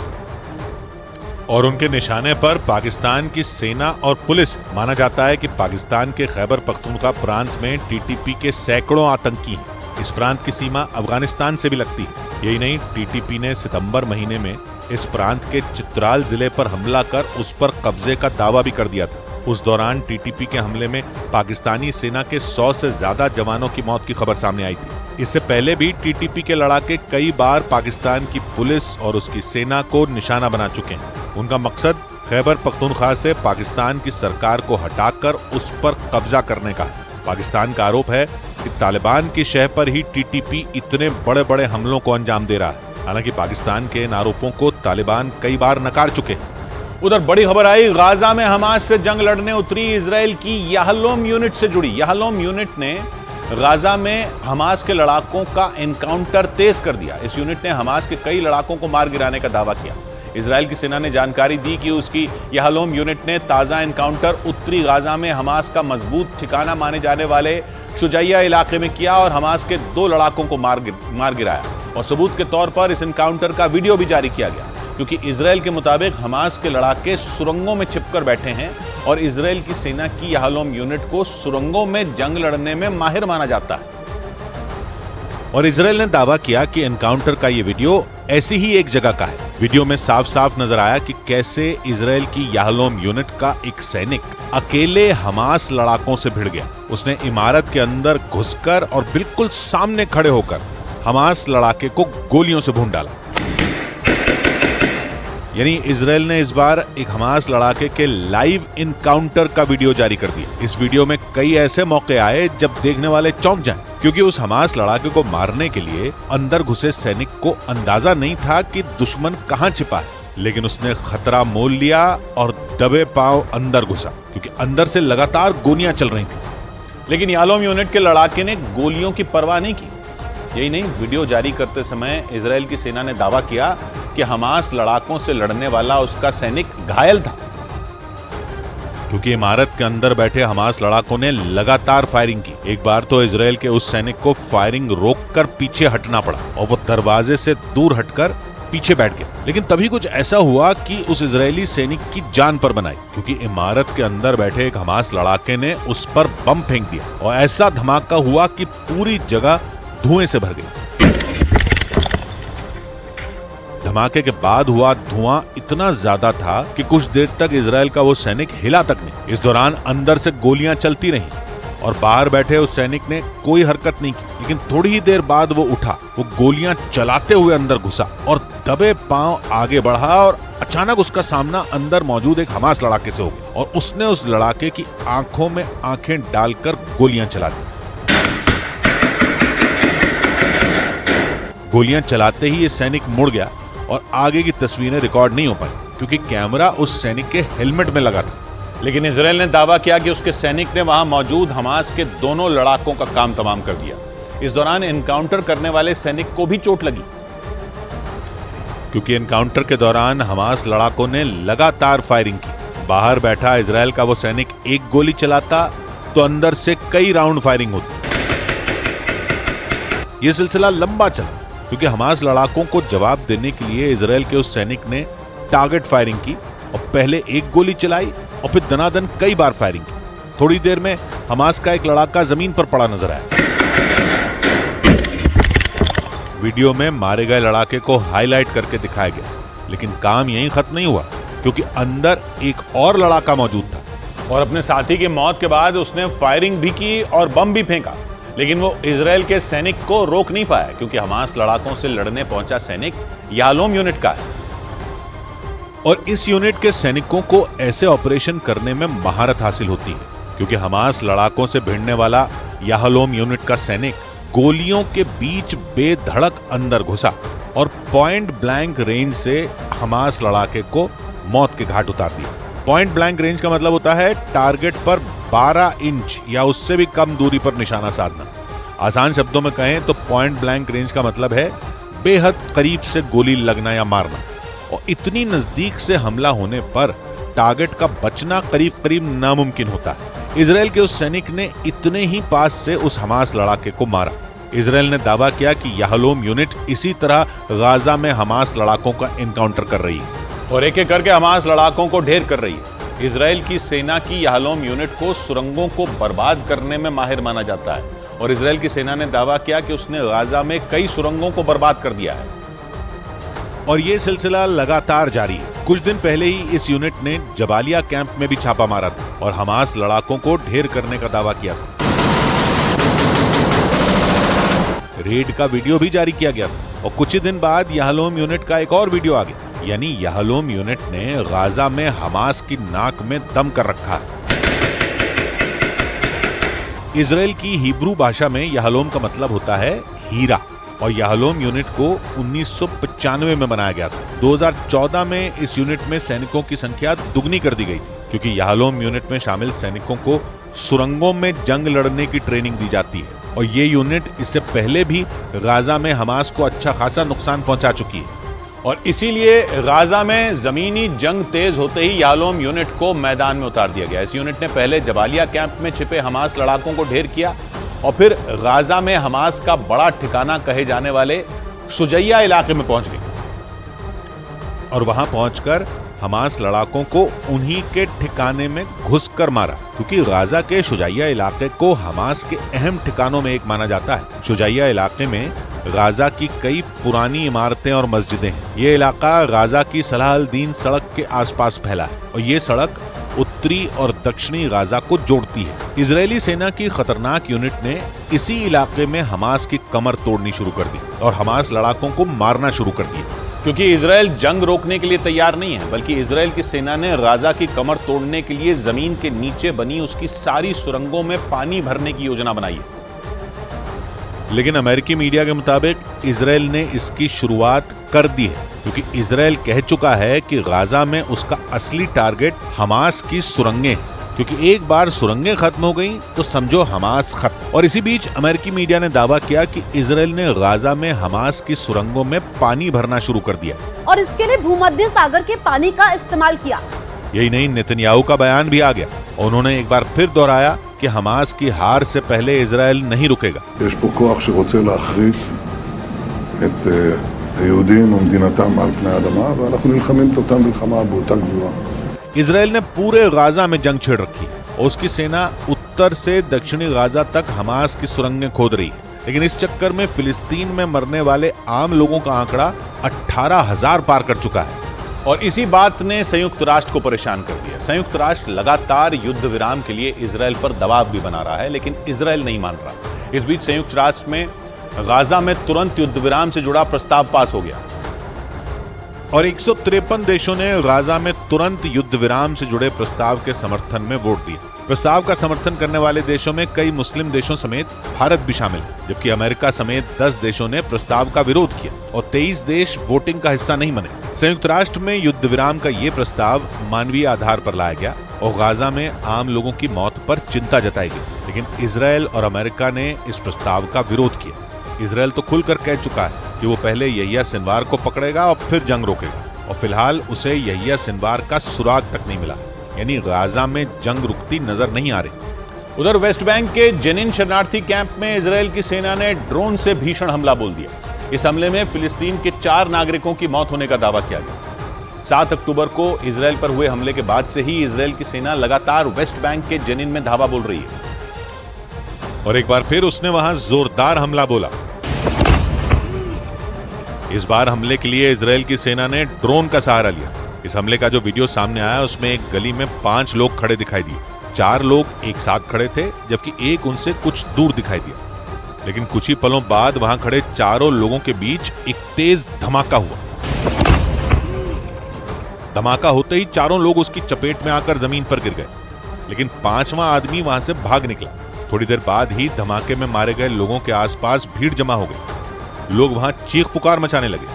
और उनके निशाने पर पाकिस्तान की सेना और पुलिस। माना जाता है कि पाकिस्तान के खैबर पख्तूनख्वा प्रांत में टीटीपी के सैकड़ों आतंकी हैं। इस प्रांत की सीमा अफगानिस्तान से भी लगती है। यही नहीं, टीटीपी ने सितंबर महीने में इस प्रांत के चित्राल जिले पर हमला कर उस पर कब्जे का दावा भी कर दिया था। उस दौरान टीटीपी के हमले में पाकिस्तानी सेना के 100 से ज्यादा जवानों की मौत की खबर सामने आई थी। इससे पहले भी टीटीपी के लड़ाके कई बार पाकिस्तान की पुलिस और उसकी सेना को निशाना बना चुके हैं। उनका मकसद खैबर पख्तूनख्वा से पाकिस्तान की सरकार को हटाकर उस पर कब्जा करने का। पाकिस्तान का आरोप है कि तालिबान की शह पर ही टीटीपी इतने बड़े बड़े हमलों को अंजाम दे रहा है। हालांकि पाकिस्तान के इन आरोपों को तालिबान कई बार नकार चुके हैं। उधर बड़ी खबर आई, गाजा में हमास से जंग लड़ने उतरी इजराइल की याहलोम यूनिट से जुड़ी। याहलोम यूनिट ने गाजा में हमास के लड़ाकों का एनकाउंटर तेज कर दिया। इस यूनिट ने हमास के कई लड़ाकों को मार गिराने का दावा किया। इजराइल की सेना ने जानकारी दी कि उसकी याहलोम यूनिट ने ताजा एनकाउंटर उत्तरी गाजा में हमास का मजबूत ठिकाना माने जाने वाले शुजैया इलाके में किया और हमास के 2 लड़ाकों को मार गिराया। और सबूत के तौर पर इस एनकाउंटर का वीडियो भी जारी किया गया, क्योंकि इजराइल के मुताबिक हमास के लड़ाके सुरंगों में छिपकर बैठे हैं और इजराइल की सेना की याहलोम यूनिट को सुरंगों में जंग लड़ने में माहिर माना जाता है। और इजराइल ने दावा किया कि एनकाउंटर का ये वीडियो ऐसी ही एक जगह का है। वीडियो में साफ साफ नजर आया कि कैसे इजराइल की याहलोम यूनिट का एक सैनिक अकेले हमास लड़ाकों से भिड़ गया। उसने इमारत के अंदर घुसकर और बिल्कुल सामने खड़े होकर हमास लड़ाके को गोलियों से भून डाला। यानी इजराइल ने इस बार एक हमास लड़ाके के लाइव इनकाउंटर का वीडियो जारी कर दिया। इस वीडियो में कई ऐसे मौके आए जब देखने वाले चौंक जाएं, क्योंकि उस हमास लड़ाके को मारने के लिए अंदर घुसे सैनिक को अंदाजा नहीं था कि दुश्मन कहां छिपा है, लेकिन उसने खतरा मोल लिया और दबे पांव अंदर घुसा, क्योंकि अंदर से लगातार गोलियां चल रही थी। लेकिन याहलोम यूनिट के लड़ाके ने गोलियों की परवाह नहीं की। यही नहीं, वीडियो जारी करते समय इजराइल की सेना ने दावा किया कि हमास लड़ाकों से लड़ने वाला उसका सैनिक घायल था, क्योंकि इमारत के अंदर बैठे हमास लड़ाकों ने लगातार फायरिंग की। एक बार तो इजराइल के उस सैनिक को फायरिंग रोककर पीछे हटना पड़ा और वो दरवाजे से दूर हटकर पीछे बैठ गया। लेकिन तभी कुछ ऐसा हुआ कि उस इजरायली सैनिक की जान पर बनाई, क्योंकि इमारत के अंदर बैठे एक हमास लड़ाके ने उस पर बम फेंक दिया और ऐसा धमाका हुआ कि पूरी जगह धुएं से भर गई। धमाके के बाद हुआ धुआं इतना ज्यादा था कि कुछ देर तक इजराइल का वो सैनिक हिला तक नहीं। इस दौरान अंदर से गोलियां चलती रहीं और बाहर बैठे उस सैनिक ने कोई हरकत नहीं की। लेकिन थोड़ी ही देर बाद वो उठा, वो गोलियां चलाते हुए अंदर घुसा और दबे पांव आगे बढ़ा और अचानक उसका सामना अंदर मौजूद एक हमास लड़ाके से हो गया और उसने उस लड़ाके की आंखों में आंखें डालकर गोलियां चला दी। गोलियां चलाते ही ये सैनिक मुड़ गया और आगे की तस्वीरें रिकॉर्ड नहीं हो पाई, क्योंकि कैमरा उस सैनिक के हेलमेट में लगा था। लेकिन इजराइल ने दावा किया कि उसके सैनिक ने वहां मौजूद हमास के दोनों लड़ाकों का काम तमाम कर दिया। इस दौरान एनकाउंटर करने वाले सैनिक को भी चोट लगी, क्योंकि एनकाउंटर के दौरान हमास लड़ाकों ने लगातार फायरिंग की। बाहर बैठा इजराइल का वो सैनिक एक गोली चलाता तो अंदर से कई राउंड फायरिंग होती। यह सिलसिला लंबा चला, क्योंकि हमास लड़ाकों को जवाब देने के लिए इजराइल के उस सैनिक ने टारगेट फायरिंग की और पहले एक गोली चलाई और फिर दनादन कई बार फायरिंग की। थोड़ी देर में हमास का एक लड़ाका जमीन पर पड़ा नजर आया। वीडियो में मारे गए लड़ाके को हाईलाइट करके दिखाया गया, लेकिन काम यहीं खत्म नहीं हुआ, क्योंकि अंदर एक और लड़ाका मौजूद था और अपने साथी की मौत के बाद उसने फायरिंग भी की और बम भी फेंका। लेकिन वो इजराइल के सैनिक को रोक नहीं पाया, क्योंकि हमास लड़ाकों से लड़ने पहुंचा सैनिक याहलोम यूनिट का है और इस यूनिट के सैनिकों को ऐसे ऑपरेशन करने में महारत हासिल होती है, क्योंकि हमास लड़ाकों से भिड़ने वाला याहलोम यूनिट का सैनिक गोलियों के बीच बेधड़क अंदर घुसा और पॉइंट ब्लैंक रेंज से हमास लड़ाके को मौत के घाट उतार दिया। पॉइंट ब्लैंक रेंज का मतलब होता है टारगेट पर 12 इंच या उससे भी कम दूरी पर निशाना साधना। आसान शब्दों में कहें तो पॉइंट ब्लैंक रेंज का मतलब है बेहद करीब से गोली लगना या मारना, और इतनी नजदीक से हमला होने पर टारगेट का बचना करीब करीब नामुमकिन होता है। इजराइल के उस सैनिक ने इतने ही पास से उस हमास लड़ाके को मारा। इजराइल ने दावा किया कि याहलोम यूनिट इसी तरह गाजा में हमास लड़ाकों का एनकाउंटर कर रही है और एक एक करके हमास लड़ाकों को ढेर कर रही है। इजराइल की सेना की याहलोम यूनिट को सुरंगों को बर्बाद करने में माहिर माना जाता है और इजराइल की सेना ने दावा किया कि उसने गाजा में कई सुरंगों को बर्बाद कर दिया है और यह सिलसिला लगातार जारी है। कुछ दिन पहले ही इस यूनिट ने जबालिया कैंप में भी छापा मारा था और हमास लड़ाकों को ढेर करने का दावा किया था। रेड का वीडियो भी जारी किया गया था और कुछ ही दिन बाद याहलोम यूनिट का एक और वीडियो आ गया यानी याहलोम यूनिट ने गाजा में हमास की नाक में दम कर रखा है। इजराइल की हिब्रू भाषा में याहलोम का मतलब होता है हीरा और याहलोम यूनिट को 1995 में बनाया गया था। 2014 में इस यूनिट में सैनिकों की संख्या दुगनी कर दी गई थी क्योंकि याहलोम यूनिट में शामिल सैनिकों को सुरंगों में जंग लड़ने की ट्रेनिंग दी जाती है और ये यूनिट इससे पहले भी गाजा में हमास को अच्छा खासा नुकसान पहुंचा चुकी है और इसीलिए गाजा में जमीनी जंग तेज होते ही याहलोम यूनिट को मैदान में उतार दिया गया। इस यूनिट ने पहले जबालिया कैंप में छिपे हमास लड़ाकों को ढेर किया और फिर गाजा में हमास का बड़ा ठिकाना कहे जाने वाले शुजैया इलाके में पहुंच गई और वहां पहुंचकर हमास लड़ाकों को उन्हीं के ठिकाने में घुसकर मारा क्योंकि गाजा के शुजैया इलाके को हमास के अहम ठिकानों में एक माना जाता है। शुजैया इलाके में गाजा की कई पुरानी इमारतें और मस्जिदें हैं। ये इलाका गाजा की सलाह अल दीन सड़क के आसपास फैला है और ये सड़क उत्तरी और दक्षिणी गाजा को जोड़ती है। इजरायली सेना की खतरनाक यूनिट ने इसी इलाके में हमास की कमर तोड़नी शुरू कर दी और हमास लड़ाकों को मारना शुरू कर दिया क्योंकि इजराइल जंग रोकने के लिए तैयार नहीं है बल्कि इजराइल की सेना ने गाजा की कमर तोड़ने के लिए जमीन के नीचे बनी उसकी सारी सुरंगों में पानी भरने की योजना बनाई है। लेकिन अमेरिकी मीडिया के मुताबिक इजराइल ने इसकी शुरुआत कर दी है क्योंकि इजराइल कह चुका है कि गाजा में उसका असली टारगेट हमास की सुरंगें हैं क्योंकि एक बार सुरंगें खत्म हो गई तो समझो हमास खत्म। और इसी बीच अमेरिकी मीडिया ने दावा किया कि इजराइल ने गाजा में हमास की सुरंगों में पानी भरना शुरू कर दिया और इसके लिए भूमध्य सागर के पानी का इस्तेमाल किया। यही नहीं, नेतन्याहू का बयान भी आ गया। उन्होंने एक बार फिर दोहराया कि हमास की हार से पहले इजराइल नहीं रुकेगा। יש פה כוח שרוצה להחריט את היהודים ומדינתם על פני האדמה ואנחנו נלחמים את אותה מלחמה באותה גבורה। इजराइल ने पूरे गाजा में जंग छेड़ रखी और उसकी सेना उत्तर से दक्षिणी गाजा तक हमास की सुरंगें खोद रही है। लेकिन इस चक्कर में फिलिस्तीन में मरने वाले आम लोगों का आंकड़ा 18,000 पार कर चुका है और इसी बात ने संयुक्त राष्ट्र को परेशान कर दिया। संयुक्त राष्ट्र लगातार युद्ध विराम के लिए इजराइल पर दबाव भी बना रहा है लेकिन इजराइल नहीं मान रहा। इस बीच संयुक्त राष्ट्र में गाजा में तुरंत युद्ध विराम से जुड़ा प्रस्ताव पास हो गया और 153 देशों ने गाजा में तुरंत युद्ध विराम से जुड़े प्रस्ताव के समर्थन में वोट दिया। प्रस्ताव का समर्थन करने वाले देशों में कई मुस्लिम देशों समेत भारत भी शामिल है जबकि अमेरिका समेत 10 देशों ने प्रस्ताव का विरोध किया और 23 देश वोटिंग का हिस्सा नहीं बने। संयुक्त राष्ट्र में युद्ध विराम का ये प्रस्ताव मानवीय आधार पर लाया गया और गाजा में आम लोगों की मौत पर चिंता जताई गई लेकिन इजराइल और अमेरिका ने इस प्रस्ताव का विरोध किया। इजराइल तो खुलकर कह चुका है कि वो पहले यहिया सिनवार को पकड़ेगा और फिर जंग रोकेगा और फिलहाल उसे यहिया सिनवार का सुराग तक नहीं मिला, यानी गाजा में जंग रुकती नजर नहीं आ रही। उधर वेस्ट बैंक के जेनिन शरणार्थी कैंप में इजराइल की सेना ने ड्रोन से भीषण हमला बोल दिया। इस हमले में फिलिस्तीन के 4 नागरिकों की मौत होने का दावा किया गया। 7 अक्टूबर को इजराइल पर हुए हमले के बाद से ही इजराइल की सेना लगातार वेस्ट बैंक के जेनिन में धावा बोल रही है और एक बार फिर उसने वहां जोरदार हमला बोला। इस बार हमले के लिए इजराइल की सेना ने ड्रोन का सहारा लिया। इस हमले का जो वीडियो सामने आया उसमें एक गली में 5 लोग खड़े दिखाई दिए। 4 लोग एक साथ खड़े थे जबकि एक उनसे कुछ दूर दिखाई दिया लेकिन कुछ ही पलों बाद वहां खड़े चारों लोगों के बीच एक तेज धमाका हुआ। धमाका होते ही चारों लोग उसकी चपेट में आकर जमीन पर गिर गए लेकिन 5वां आदमी वहां से भाग निकला। थोड़ी देर बाद ही धमाके में मारे गए लोगों के आसपास भीड़ जमा हो गई। लोग वहां चीख पुकार मचाने लगे।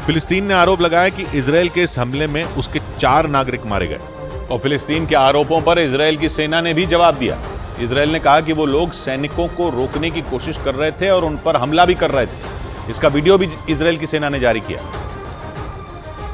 फिलिस्तीन ने आरोप लगाया कि इजराइल के इस हमले में उसके 4 नागरिक मारे गए और फिलिस्तीन के आरोपों पर इजराइल की सेना ने भी जवाब दिया। इजराइल ने कहा कि वो लोग सैनिकों को रोकने की कोशिश कर रहे थे और उन पर हमला भी कर रहे थे। इसका वीडियो भी इजराइल की सेना ने जारी किया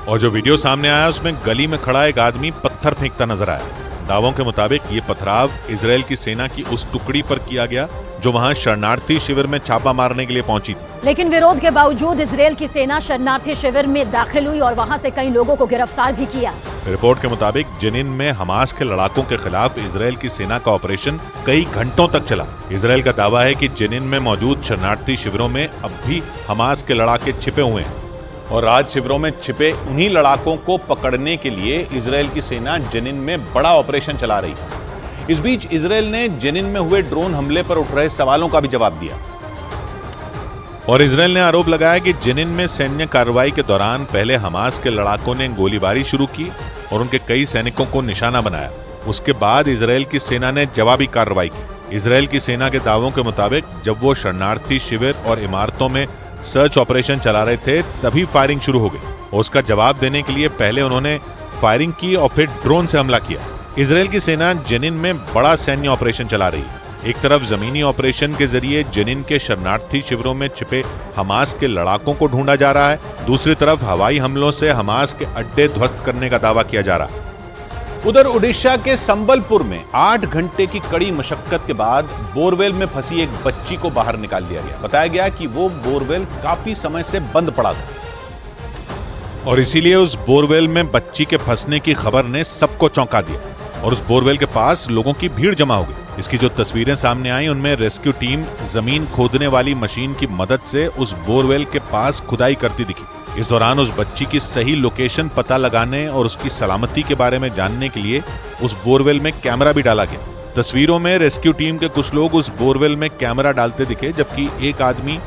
और जो वीडियो सामने आया उसमें गली में खड़ा एक आदमी पत्थर फेंकता नजर आया। दावों के मुताबिक ये पथराव इजराइल की सेना की उस टुकड़ी पर किया गया जो वहां शरणार्थी शिविर में छापा मारने के लिए पहुंची थी। लेकिन विरोध के बावजूद इजराइल की सेना शरणार्थी शिविर में दाखिल हुई और वहां से कई लोगों को गिरफ्तार भी किया। रिपोर्ट के मुताबिक जेनिन में हमास के लड़ाकों के खिलाफ इजराइल की सेना का ऑपरेशन कई घंटों तक चला। इजराइल का दावा है कि जेनिन में मौजूद शरणार्थी शिविरों में अब भी हमास के लड़ाके छिपे हुए हैं और राज शिविरों में छिपे उन्हीं लड़ाकों को पकड़ने के लिए इजराइल की सेना जेनिन में बड़ा ऑपरेशन चला रही है। इस बीच इजराइल ने जेनिन में हुए ड्रोन हमले पर उठ रहे सवालों का भी जवाब दिया। और इजराइल ने आरोप लगाया कि जेनिन में सैन्य कार्रवाई के दौरान पहले हमास के लड़ाकों ने गोलीबारी शुरू की और उनके कई सैनिकों को निशाना बनाया। उसके बाद इजराइल की सेना ने जवाबी कार्रवाई की। इजराइल की सेना के दावों के मुताबिक जब वो शरणार्थी शिविर और इमारतों में सर्च ऑपरेशन चला रहे थे तभी फायरिंग शुरू हो गई और उसका जवाब देने के लिए पहले उन्होंने फायरिंग की और फिर ड्रोन से हमला किया। इजराइल की सेना जेनिन में बड़ा सैन्य ऑपरेशन चला रही है। एक तरफ जमीनी ऑपरेशन के जरिए जेनिन के शरणार्थी शिविरों में छिपे हमास के लड़ाकों को ढूंढा जा रहा है, दूसरी तरफ हवाई हमलों से हमास के अड्डे ध्वस्त करने का दावा किया जा रहा है। उधर उड़ीसा के संबलपुर में 8 घंटे की कड़ी मशक्कत के बाद बोरवेल में फंसी एक बच्ची को बाहर निकाल लिया गया। बताया गया कि वो बोरवेल काफी समय से बंद पड़ा था और इसीलिए उस बोरवेल में बच्ची के फंसने की खबर ने सबको चौंका दिया और उस बोरवेल के पास लोगों की भीड़ जमा हो गई। इसकी जो तस्वीरें सामने आई उनमें रेस्क्यू टीम जमीन खोदने वाली मशीन की मदद से उस बोरवेल के पास खुदाई करती दिखी। इस दौरान उस बच्ची की सही लोकेशन पता लगाने और उसकी सलामती के बारे में जानने के लिए उस बोरवेल में कैमरा भी डाला गया। तस्वीरों में रेस्क्यू टीम के कुछ लोग उस बोरवेल में कैमरा डालते दिखे, जबकि एक आदमी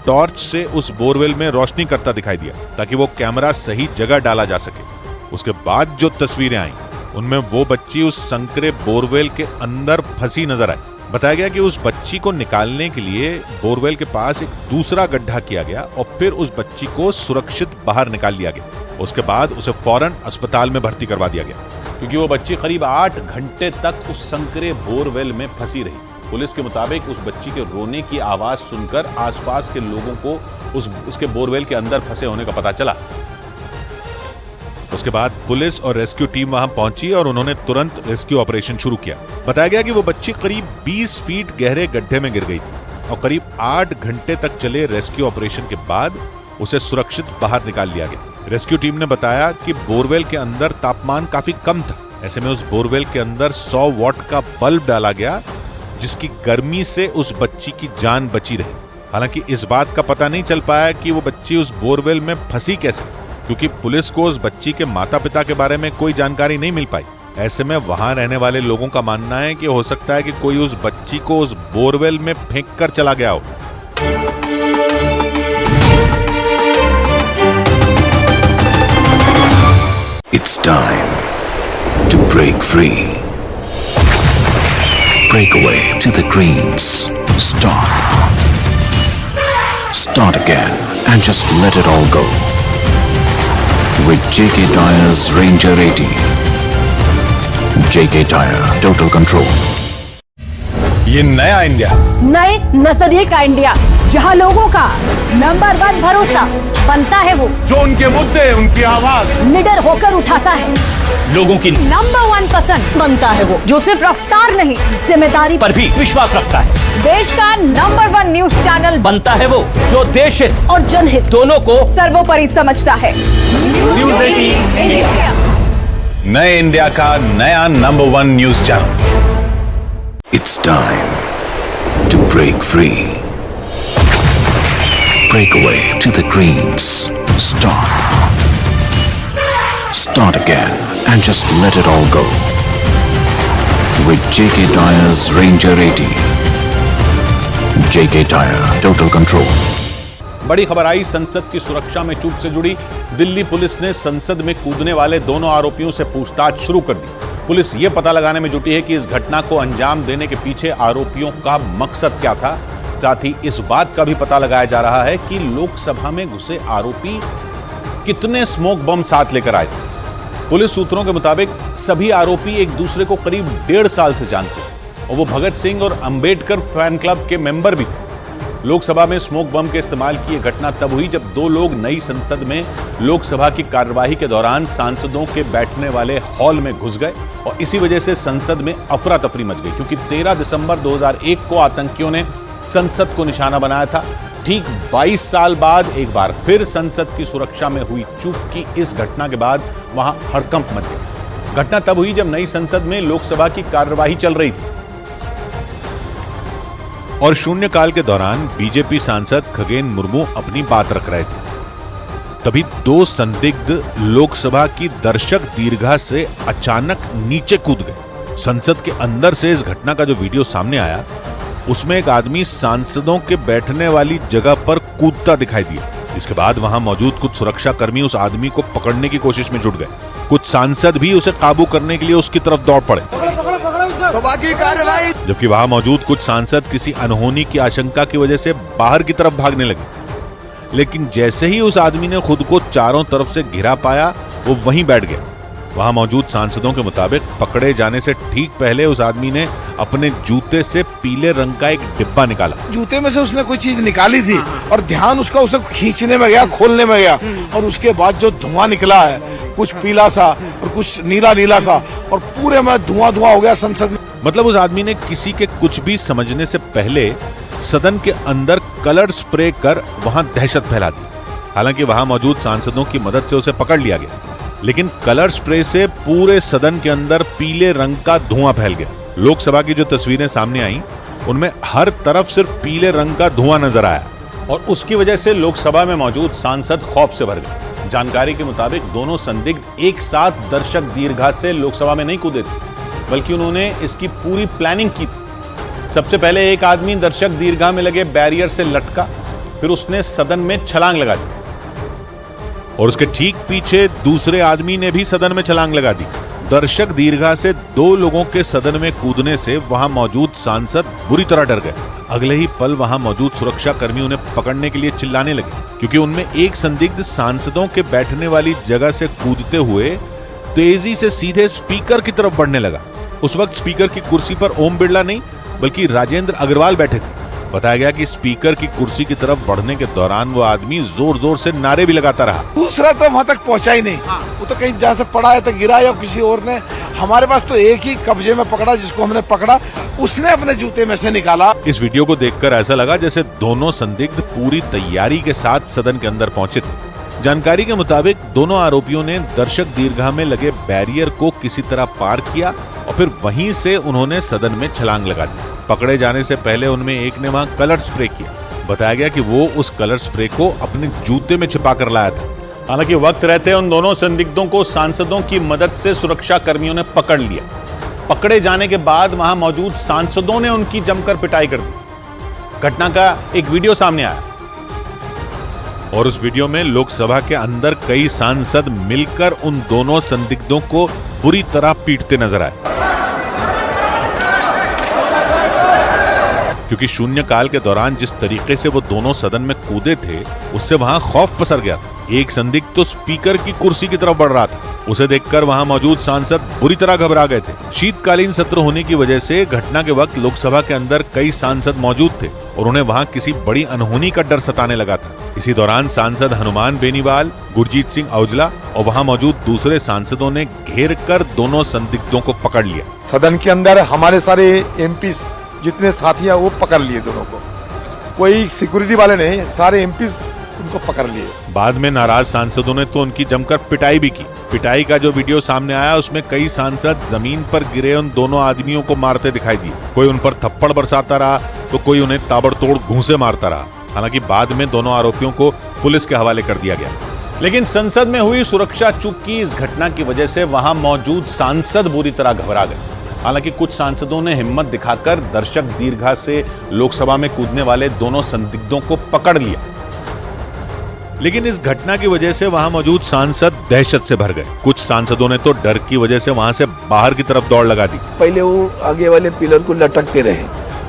टॉर्च से उस बोरवेल में रोशनी करता दिखाई दिया ताकि वो कैमरा सही जगह डाला जा सके। उसके बाद जो तस्वीरें आई उनमें वो बच्ची उस संकरे बोरवेल के अंदर फंसी नजर आई। बताया गया कि उस बच्ची को निकालने के लिए बोरवेल के पास एक दूसरा गड्ढा किया गया और फिर उस बच्ची को सुरक्षित बाहर निकाल लिया गया। उसके बाद उसे फौरन अस्पताल में भर्ती करवा दिया गया क्योंकि वो बच्ची करीब 8 घंटे तक उस संकरे बोरवेल में फंसी रही। पुलिस के मुताबिक उस बच्ची के रोने की आवाज सुनकर आसपास के लोगों को उसके बोरवेल के अंदर फंसे होने का पता चला। उसके बाद पुलिस और रेस्क्यू टीम वहां पहुंची और उन्होंने तुरंत रेस्क्यू ऑपरेशन शुरू किया। बताया गया कि वो बच्ची करीब 20 फीट गहरे गड्ढे में गिर गई थी और करीब 8 घंटे तक चले रेस्क्यू ऑपरेशन के बाद उसे सुरक्षित बाहर निकाल लिया गया। रेस्क्यू टीम ने बताया कि बोरवेल के अंदर तापमान काफी कम था, ऐसे में उस बोरवेल के अंदर 100 वॉट का बल्ब डाला गया जिसकी गर्मी से उस बच्ची की जान बची रही। हालांकि इस बात का पता नहीं चल पाया कि वो बच्ची उस बोरवेल में फंसी कैसे, क्योंकि पुलिस को उस बच्ची के माता पिता के बारे में कोई जानकारी नहीं मिल पाई। ऐसे में वहां रहने वाले लोगों का मानना है कि हो सकता है कि कोई उस बच्ची को उस बोरवेल में फेंक कर चला गया हो। It's time to break free. Break away to the greens. Stop. Start again and just let it all go. With JK Tyre's Ranger 80. JK Tyre, total control. ये नया इंडिया, नए नजरिए का इंडिया, जहां लोगों का नंबर 1 भरोसा बनता है वो जो उनके मुद्दे, उनकी आवाज निडर होकर उठाता है, लोगों की नंबर 1 पसंद बनता है वो जो सिर्फ रफ्तार नहीं जिम्मेदारी पर भी विश्वास रखता है। देश का नंबर 1 न्यूज चैनल बनता है वो जो देश हित और जनहित दोनों को सर्वोपरि समझता है। न्यूज़ 18 इंडिया, नए इंडिया का नया number 1 news channel. It's time to break free. Break away to the greens. Stop. Start again and just let it all go. With JK Tyre's Ranger 80. JK Tyre, total control. बड़ी खबर आई संसद की सुरक्षा में चूक से जुड़ी। दिल्ली पुलिस ने संसद में कूदने वाले दोनों आरोपियों से पूछताछ शुरू कर दी। पुलिस ये पता लगाने में जुटी है कि इस घटना को अंजाम देने के पीछे आरोपियों का मकसद क्या था। साथ ही इस बात का भी पता लगाया जा रहा है कि लोकसभा में घुसे आरोपी कितने स्मोक बम साथ लेकर आए थे। पुलिस सूत्रों के मुताबिक सभी आरोपी एक दूसरे को करीब 1.5 साल से जानते थे और वो भगत सिंह और अंबेडकर फैन क्लब के मेंबर भी थे। लोकसभा में स्मोक बम के इस्तेमाल की यह घटना तब हुई जब 2 लोग नई संसद में लोकसभा की कार्यवाही के दौरान सांसदों के बैठने वाले हॉल में घुस गए और इसी वजह से संसद में अफरा तफरी मच गई, क्योंकि 13 दिसंबर 2001 को आतंकियों ने संसद को निशाना बनाया था। ठीक 22 साल बाद एक बार फिर संसद की सुरक्षा में हुई चूक की इस घटना के बाद वहां हड़कंप मच गया। घटना तब हुई जब नई संसद में लोकसभा की कार्यवाही चल रही थी और शून्यकाल के दौरान बीजेपी सांसद खगेन मुर्मू अपनी बात रख रहे थे। तभी 2 संदिग्ध लोकसभा की दर्शक दीर्घा से अचानक नीचे कूद गए। संसद के अंदर से इस घटना का जो वीडियो सामने आया उसमें एक आदमी सांसदों के बैठने वाली जगह पर कूदता दिखाई दिया। इसके बाद वहां मौजूद कुछ सुरक्षा कर्मी उस आदमी को पकड़ने की कोशिश में जुट गए। कुछ सांसद भी उसे काबू करने के लिए उसकी तरफ दौड़ पड़े, जबकि वहां मौजूद कुछ सांसद किसी अनहोनी की आशंका की वजह से बाहर की तरफ भागने लगे। लेकिन जैसे ही उस आदमी ने खुद को चारों तरफ से घिरा पाया, वो वहीं बैठ गया। वहां मौजूद सांसदों के मुताबिक पकड़े जाने से ठीक पहले उस आदमी ने अपने जूते से पीले रंग का एक डिब्बा निकाला। जूते में से उसने कोई चीज निकाली थी और ध्यान उसका उसे खींचने में गया, खोलने में गया, और उसके बाद जो धुआं निकला है, कुछ पीला सा और कुछ नीला नीला सा, और पूरे में धुआं धुआं हो गया संसद में। मतलब उस आदमी ने किसी के कुछ भी समझने से पहले सदन के अंदर कलर स्प्रे कर वहां दहशत फैला दी। हालांकि वहां मौजूद सांसदों की मदद से उसे पकड़ लिया गया, लेकिन कलर स्प्रे से पूरे सदन के अंदर पीले रंग का धुआं फैल गया। लोकसभा की जो तस्वीरें सामने आई, उनमें हर तरफ सिर्फ पीले रंग का धुआं नजर आया, और उसकी वजह से लोकसभा में मौजूद सांसद खौफ से भर गए। जानकारी के मुताबिक दोनों संदिग्ध एक साथ दर्शक दीर्घा से लोकसभा में नहीं कूदे थे, बल्कि उन्होंने इसकी पूरी प्लानिंग की थी। सबसे पहले एक आदमी दर्शक दीर्घा में लगे बैरियर से लटका, फिर उसने सदन में छलांग लगा दी, और उसके ठीक पीछे दूसरे आदमी ने भी सदन में छलांग लगा दी। दर्शक दीर्घा से दो लोगों के सदन में कूदने से वहां मौजूद सांसद बुरी तरह डर गए। अगले ही पल वहां मौजूद सुरक्षा कर्मी उन्हें पकड़ने के लिए चिल्लाने लगे, क्योंकि उनमें एक संदिग्ध सांसदों के बैठने वाली जगह से कूदते हुए तेजी से सीधे स्पीकर की तरफ बढ़ने लगा। उस वक्त स्पीकर की कुर्सी पर ओम बिरला नहीं, बल्कि राजेंद्र अग्रवाल बैठे थे। बताया गया कि स्पीकर की कुर्सी की तरफ बढ़ने के दौरान वो आदमी जोर जोर से नारे भी लगाता रहा। दूसरा तो वहां तक पहुंचा ही नहीं, वो तो कहीं जहां से पड़ा है तो गिरा या किसी और ने। हमारे पास तो एक ही कब्जे में पकड़ा, जिसको हमने पकड़ा उसने अपने जूते में से निकाला। इस वीडियो को देखकर ऐसा लगा जैसे दोनों संदिग्ध पूरी तैयारी के साथ सदन के अंदर पहुंचे थे। जानकारी के मुताबिक दोनों आरोपियों ने दर्शक दीर्घा में लगे बैरियर को किसी तरह पार किया, और फिर वहीं से उन्होंने सदन में छलांग लगा दी। पकड़े जाने से पहले उनमें एक ने वहां कलर स्प्रे किया। बताया गया कि वो उस कलर स्प्रे को अपने जूते में छिपा कर लाया था। हालांकि वक्त रहते उन दोनों संदिग्धों को सांसदों की मदद से सुरक्षा कर्मियों ने पकड़ लिया। पकड़े जाने के बाद वहां मौजूद सांसदों ने उनकी जमकर पिटाई कर दी। घटना का एक वीडियो सामने आया, और उस वीडियो में लोकसभा के अंदर कई सांसद मिलकर उन दोनों संदिग्धों को बुरी तरह पीटते नजर आए, क्योंकि शून्यकाल के दौरान जिस तरीके से वो दोनों सदन में कूदे थे, उससे वहां खौफ पसर गया था। एक संदिग्ध तो स्पीकर की कुर्सी की तरफ बढ़ रहा था। उसे देखकर वहां मौजूद सांसद बुरी तरह घबरा गए थे। शीतकालीन सत्र होने की वजह से घटना के वक्त लोकसभा के अंदर कई सांसद मौजूद थे, और उन्हें वहां किसी बड़ी अनहोनी का डर सताने लगा था। इसी दौरान सांसद हनुमान बेनीवाल, गुरजीत सिंह औजला और वहां मौजूद दूसरे सांसदों ने घेर कर दोनों संदिग्धों को पकड़ लिया। सदन के अंदर हमारे सारे एमपी जितने साथी हैं वो पकड़ लिए दोनों को, कोई सिक्योरिटी वाले नहीं, सारे एमपी उनको पकड़ लिए। बाद में नाराज सांसदों ने तो उनकी जमकर पिटाई भी की। पिटाई का जो वीडियो सामने आया, उसमें कई सांसद जमीन पर गिरे उन दोनों आदमियों को मारते दिखाई दिए। कोई उन पर थप्पड़ बरसाता रहा, तो कोई उन्हें ताबड़तोड़ घूंसे मारता रहा। हालांकि बाद में दोनों आरोपियों को पुलिस के हवाले कर दिया गया। लेकिन संसद में हुई सुरक्षा चूक की इस घटना की वजह से वहां मौजूद सांसद बुरी तरह घबरा गए। हालांकि कुछ सांसदों ने हिम्मत दिखाकर दर्शक दीर्घा से लोकसभा में कूदने वाले दोनों संदिग्धों को पकड़ लिया, लेकिन इस घटना की वजह से वहां मौजूद सांसद दहशत से भर गए। कुछ सांसदों ने तो डर की वजह से वहां से बाहर की तरफ दौड़ लगा दी। पहले वो आगे वाले पिलर को लटकते रहे,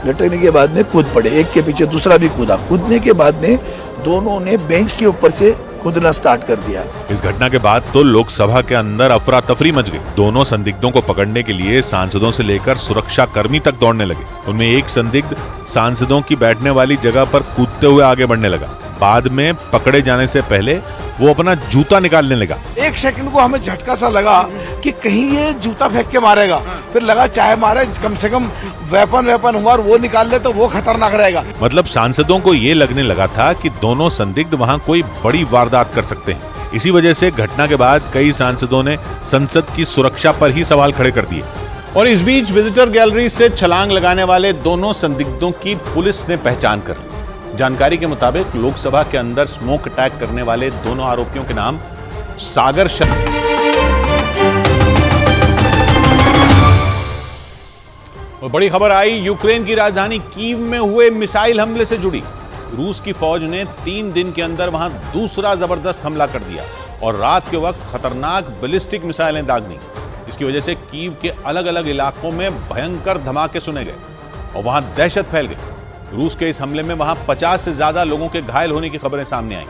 लटकने के बाद में कूद पड़े, एक के पीछे दूसरा भी कूदा। कूदने के बाद में दोनों ने बेंच के ऊपर से कूदना स्टार्ट कर दिया। इस घटना के बाद तो लोकसभा के अंदर अफरा तफरी मच गई। दोनों संदिग्धों को पकड़ने के लिए सांसदों से लेकर सुरक्षा कर्मी तक दौड़ने लगे। उनमें एक संदिग्ध सांसदों की बैठने वाली जगह पर कूदते हुए आगे बढ़ने लगा। बाद में पकड़े जाने से पहले वो अपना जूता निकालने लगा। एक सेकंड को हमें झटका सा लगा कि कहीं ये जूता फेंक के मारेगा, फिर लगा चाहे मारे कम से कम वेपन हुआ और वो निकाल ले तो वो खतरनाक रहेगा। मतलब सांसदों को ये लगने लगा था कि दोनों संदिग्ध वहां कोई बड़ी वारदात कर सकते हैं। इसी वजह से घटना के बाद कई सांसदों ने संसद की सुरक्षा पर ही सवाल खड़े कर दिए। और इस बीच विजिटर गैलरी से छलांग लगाने वाले दोनों संदिग्धों की पुलिस ने पहचान कर ली। जानकारी के मुताबिक लोकसभा के अंदर स्मोक अटैक करने वाले दोनों आरोपियों के नाम सागर और बड़ी खबर आई यूक्रेन की राजधानी कीव में हुए मिसाइल हमले से जुड़ी। रूस की फौज ने 3 दिन के अंदर वहां दूसरा जबरदस्त हमला कर दिया और रात के वक्त खतरनाक बैलिस्टिक मिसाइलें दागनी, जिसकी वजह से कीव के अलग अलग इलाकों में भयंकर धमाके सुने गए और वहां दहशत फैल गई। रूस के इस हमले में वहां 50 से ज्यादा लोगों के घायल होने की खबरें सामने आई।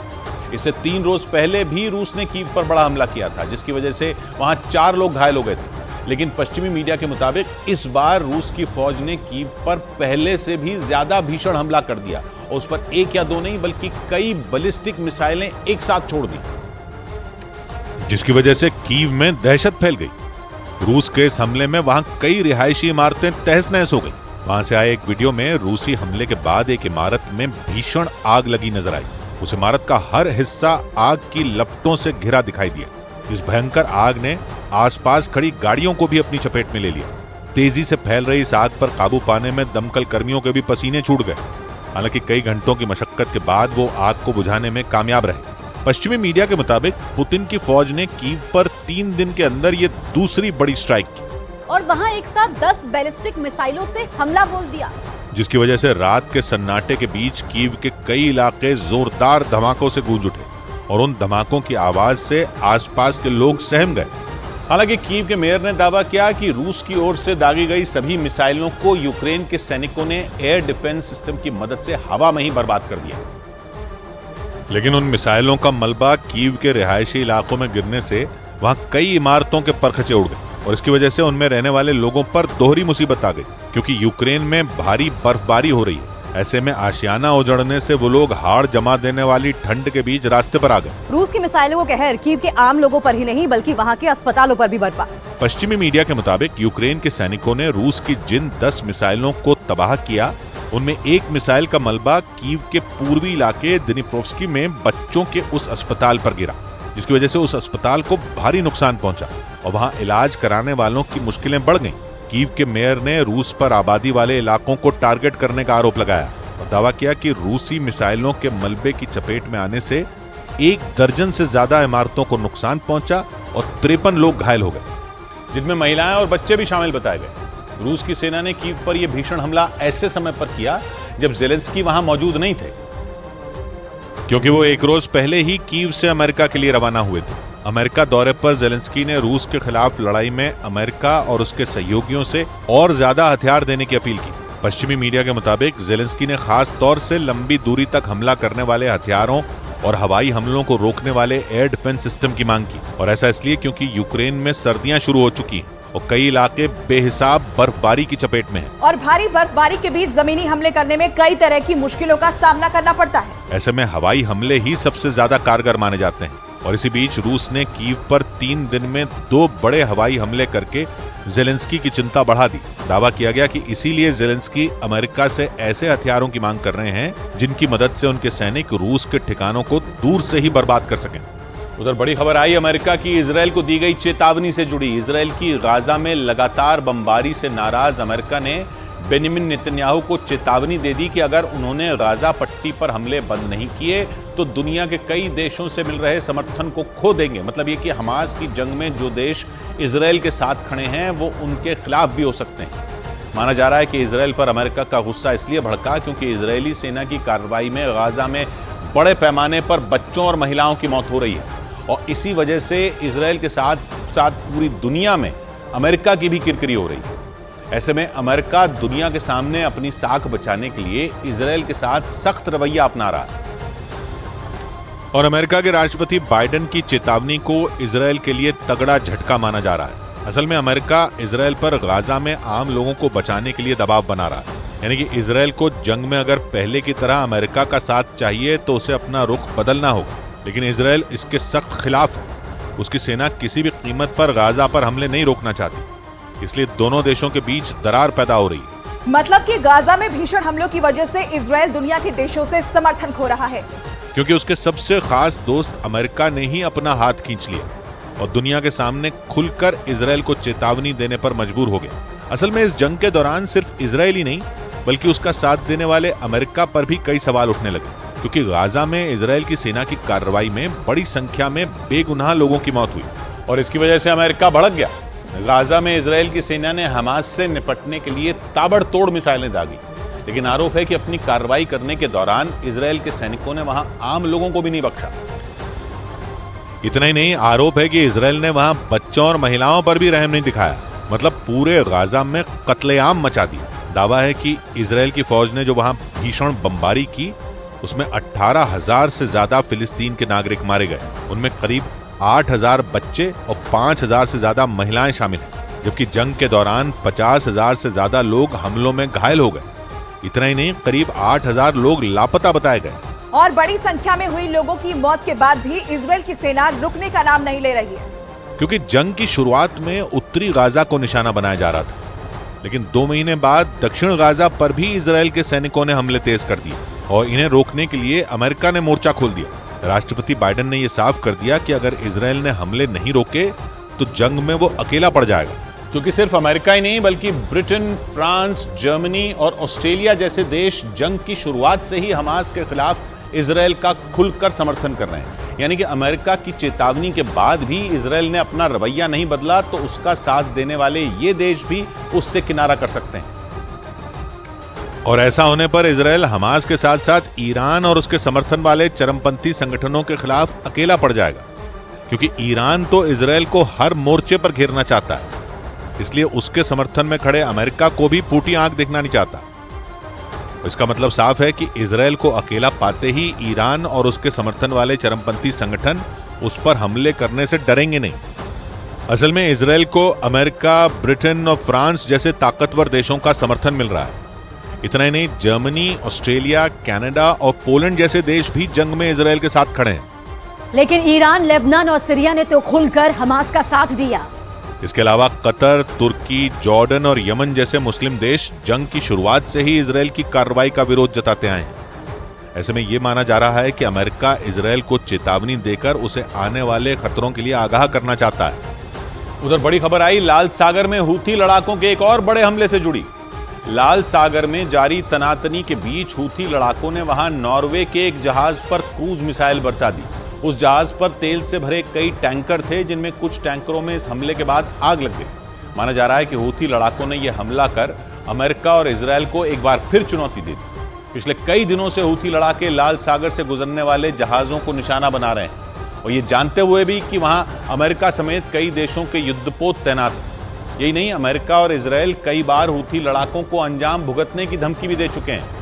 इससे 3 रोज पहले भी रूस ने कीव पर बड़ा हमला किया था, जिसकी वजह से वहां 4 लोग घायल हो गए थे। लेकिन पश्चिमी मीडिया के मुताबिक इस बार रूस की फौज ने कीव पर पहले से भी ज्यादा भीषण हमला कर दिया और उस पर 1 या 2 नहीं बल्कि कई बैलिस्टिक मिसाइलें एक साथ छोड़ दी, जिसकी वजह से कीव में दहशत फैल गई। रूस के इस हमले में वहां कई रिहायशी इमारतें तहस नहस हो गई। वहां से आए एक वीडियो में रूसी हमले के बाद एक इमारत में भीषण आग लगी नजर आई। उस इमारत का हर हिस्सा आग की लपटों से घिरा दिखाई दिया। इस भयंकर आग ने आसपास खड़ी गाड़ियों को भी अपनी चपेट में ले लिया। तेजी से फैल रही इस आग पर काबू पाने में दमकल कर्मियों के भी पसीने छूट गए। हालांकि कई घंटों की मशक्कत के बाद वो आग को बुझाने में कामयाब रहे। पश्चिमी मीडिया के मुताबिक पुतिन की फौज ने कीव पर 3 दिन के अंदर ये दूसरी बड़ी स्ट्राइक की और वहां एक साथ 10 बैलिस्टिक मिसाइलों से हमला बोल दिया, जिसकी वजह से रात के सन्नाटे के बीच कीव के कई इलाके जोरदार धमाकों से गूंज उठे और उन धमाकों की आवाज से आसपास के लोग सहम गए। हालांकि कीव के मेयर ने दावा किया कि रूस की ओर से दागी गई सभी मिसाइलों को यूक्रेन के सैनिकों ने एयर डिफेंस सिस्टम की मदद से हवा में ही बर्बाद कर दिया। लेकिन उन मिसाइलों का मलबा कीव के रिहायशी इलाकों में गिरने से वहां कई इमारतों के परखचे उड़ गए और इसकी वजह से उनमें रहने वाले लोगों पर दोहरी मुसीबत आ गई, क्योंकि यूक्रेन में भारी बर्फबारी हो रही है। ऐसे में आशियाना उजड़ने से वो लोग हाड़ जमा देने वाली ठंड के बीच रास्ते पर आ गए। रूस की मिसाइलों का कहर कीव के आम लोगों पर ही नहीं बल्कि वहाँ के अस्पतालों पर भी बरपा। पश्चिमी मीडिया के मुताबिक यूक्रेन के सैनिकों ने रूस की जिन 10 मिसाइलों को तबाह किया, उनमें एक मिसाइल का मलबा कीव के पूर्वी इलाके दिनिप्रोव्स्की में बच्चों के उस अस्पताल पर गिरा, जिसकी वजह से उस अस्पताल को भारी नुकसान पहुंचा और वहां इलाज कराने वालों की मुश्किलें बढ़ गईं। कीव के मेयर ने रूस पर आबादी वाले इलाकों को टारगेट करने का आरोप लगाया और दावा किया कि रूसी मिसाइलों के मलबे की चपेट में आने से 1 दर्जन से ज्यादा इमारतों को नुकसान पहुंचा और 53 लोग घायल हो गए, जिनमें महिलाएं और बच्चे भी शामिल बताए गए। रूस की सेना ने कीव पर यह भीषण हमला ऐसे समय पर किया जब ज़ेलेंस्की वहां मौजूद नहीं थे, क्योंकि वो 1 रोज पहले ही कीव से अमेरिका के लिए रवाना हुए थे। अमेरिका दौरे पर ज़ेलेंस्की ने रूस के खिलाफ लड़ाई में अमेरिका और उसके सहयोगियों से और ज्यादा हथियार देने की अपील की। पश्चिमी मीडिया के मुताबिक ज़ेलेंस्की ने खास तौर से लंबी दूरी तक हमला करने वाले हथियारों और हवाई हमलों को रोकने वाले एयर डिफेंस सिस्टम की मांग की, और ऐसा इसलिए क्योंकि यूक्रेन में सर्दियां शुरू हो चुकी हैं और कई इलाके बेहिसाब बर्फबारी की चपेट में हैं। और भारी बर्फबारी के बीच जमीनी हमले करने में कई तरह की मुश्किलों का सामना करना पड़ता है। ऐसे में हवाई हमले ही सबसे ज्यादा कारगर माने जाते हैं और इसी बीच रूस ने कीव पर 3 दिन में 2 बड़े हवाई हमले करके ज़ेलेंस्की की चिंता बढ़ा दी। दावा किया गया कि इसीलिए ज़ेलेंस्की अमेरिका से ऐसे हथियारों की मांग कर रहे हैं जिनकी मदद से उनके सैनिक रूस के ठिकानों को दूर से ही बर्बाद कर सकें। उधर बड़ी खबर आई अमेरिका की इजराइल को दी गई चेतावनी से जुड़ी। इजराइल की गाजा में लगातार बमबारी से नाराज अमेरिका ने बेंजामिन नेतन्याहू को चेतावनी दे दी कि अगर उन्होंने गाजा पट्टी पर हमले बंद नहीं किए तो दुनिया के कई देशों से मिल रहे समर्थन को खो देंगे। मतलब ये कि हमास की जंग में जो देश इजराइल के साथ खड़े हैं वो उनके खिलाफ भी हो सकते हैं। माना जा रहा है कि इजराइल पर अमेरिका का गुस्सा इसलिए भड़का क्योंकि इजरायली सेना की कार्रवाई में गाजा में बड़े पैमाने पर बच्चों और महिलाओं की मौत हो रही है और इसी वजह से इजराइल के साथ साथ पूरी दुनिया में अमेरिका की भी किरकिरी हो रही है। ऐसे में अमेरिका दुनिया के सामने अपनी साख बचाने के लिए इजराइल के साथ सख्त रवैया अपना रहा है और अमेरिका के राष्ट्रपति बाइडेन की चेतावनी को इजराइल के लिए तगड़ा झटका माना जा रहा है। असल में अमेरिका इजराइल पर गाजा में आम लोगों को बचाने के लिए दबाव बना रहा है, यानी कि इजराइल को जंग में अगर पहले की तरह अमेरिका का साथ चाहिए तो उसे अपना रुख बदलना होगा, लेकिन इजराइल इसके सख्त खिलाफ है। उसकी सेना किसी भी कीमत पर गाजा पर हमले नहीं रोकना चाहती, इसलिए दोनों देशों के बीच दरार पैदा हो रही है। मतलब कि गाजा में भीषण हमलों की वजह से इजराइल दुनिया के देशों से समर्थन खो रहा है, क्योंकि उसके सबसे खास दोस्त अमेरिका ने ही अपना हाथ खींच लिया और दुनिया के सामने खुलकर इजराइल को चेतावनी देने पर मजबूर हो गया। असल में इस जंग के दौरान सिर्फ इजराइल ही नहीं बल्कि उसका साथ देने वाले अमेरिका पर भी कई सवाल उठने लगे, क्योंकि गाजा में इजराइल की सेना की कार्रवाई में बड़ी संख्या में बेगुनाह लोगों की मौत हुई और इसकी वजह से अमेरिका भड़क गया। गाजा में इजरायल की सेना ने हमास से निपटने के लिए ताबड़तोड़ मिसाइलें दागी, लेकिन आरोप है कि अपनी कार्रवाई करने के दौरान इजरायल के सैनिकों ने वहां आम लोगों को भी नहीं बख्शा। इतना ही नहीं, आरोप है कि इजरायल ने वहां बच्चों और महिलाओं पर भी रहम नहीं दिखाया, मतलब पूरे गाजा में कत्लेआम मचा दिया। दावा है कि इजरायल की फौज ने जो वहां भीषण बमबारी की, उसमें 18,000 से ज्यादा फिलिस्तीन के नागरिक मारे गए। उनमें करीब 8,000 बच्चे और 5,000 से ज्यादा महिलाएं शामिल हैं, जबकि जंग के दौरान 50,000 से ज्यादा लोग हमलों में घायल हो गए। इतना ही नहीं, करीब 8,000 लोग लापता बताए गए। और बड़ी संख्या में हुई लोगों की मौत के बाद भी इजरायल की सेना रुकने का नाम नहीं ले रही है, क्योंकि जंग की शुरुआत में उत्तरी गाजा को निशाना बनाया जा रहा था, लेकिन 2 महीने बाद दक्षिण गाजा पर भी इजरायल के सैनिकों ने हमले तेज कर दिए और इन्हें रोकने के लिए अमेरिका ने मोर्चा खोल दिया। राष्ट्रपति बाइडेन ने यह साफ कर दिया कि अगर इजरायल ने हमले नहीं रोके तो जंग में वो अकेला पड़ जाएगा, क्योंकि सिर्फ अमेरिका ही नहीं बल्कि ब्रिटेन, फ्रांस, जर्मनी और ऑस्ट्रेलिया जैसे देश जंग की शुरुआत से ही हमास के खिलाफ इजरायल का खुलकर समर्थन कर रहे हैं। यानी कि अमेरिका की चेतावनी के बाद भी इजरायल ने अपना रवैया नहीं बदला, तो उसका साथ देने वाले ये देश भी उससे किनारा कर सकते हैं। और ऐसा होने पर इजरायल हमास के साथ साथ ईरान और उसके समर्थन वाले चरमपंथी संगठनों के खिलाफ अकेला पड़ जाएगा, क्योंकि ईरान तो इजरायल को हर मोर्चे पर घेरना चाहता है, इसलिए उसके समर्थन में खड़े अमेरिका को भी फूटी आंख देखना नहीं चाहता। इसका मतलब साफ है कि इजरायल को अकेला पाते ही ईरान और उसके समर्थन वाले चरमपंथी संगठन उस पर हमले करने से डरेंगे नहीं। असल में इजरायल को अमेरिका, ब्रिटेन और फ्रांस जैसे ताकतवर देशों का समर्थन मिल रहा है। इतना ही नहीं, जर्मनी, ऑस्ट्रेलिया, कनाडा और पोलैंड जैसे देश भी जंग में इजरायल के साथ खड़े हैं। लेकिन ईरान, लेबनान और सीरिया ने तो खुलकर हमास का साथ दिया। इसके अलावा कतर, तुर्की, जॉर्डन और यमन जैसे मुस्लिम देश जंग की शुरुआत से ही इजरायल की कार्रवाई का विरोध जताते आए हैं। ऐसे में यह माना जा रहा है कि अमेरिका इजरायल को चेतावनी देकर उसे आने वाले खतरों के लिए आगाह करना चाहता है। उधर बड़ी खबर आई लाल सागर में हूथी लड़ाकों के एक और बड़े हमले से जुड़ी। लाल सागर में जारी तनातनी के बीच हूथी लड़ाकों ने वहां नॉर्वे के एक जहाज पर क्रूज मिसाइल बरसा दी। उस जहाज पर तेल से भरे कई टैंकर थे, जिनमें कुछ टैंकरों में इस हमले के बाद आग लग गई। माना जा रहा है कि हूथी लड़ाकों ने यह हमला कर अमेरिका और इजरायल को एक बार फिर चुनौती दे दी। पिछले कई दिनों से हूथी लड़ाके लाल सागर से गुजरने वाले जहाजों को निशाना बना रहे हैं, और ये जानते हुए भी कि वहां अमेरिका समेत कई देशों के युद्धपोत तैनात हैं। यही नहीं, अमेरिका और इजरायल कई बार हूथी लड़ाकों को अंजाम भुगतने की धमकी भी दे चुके हैं।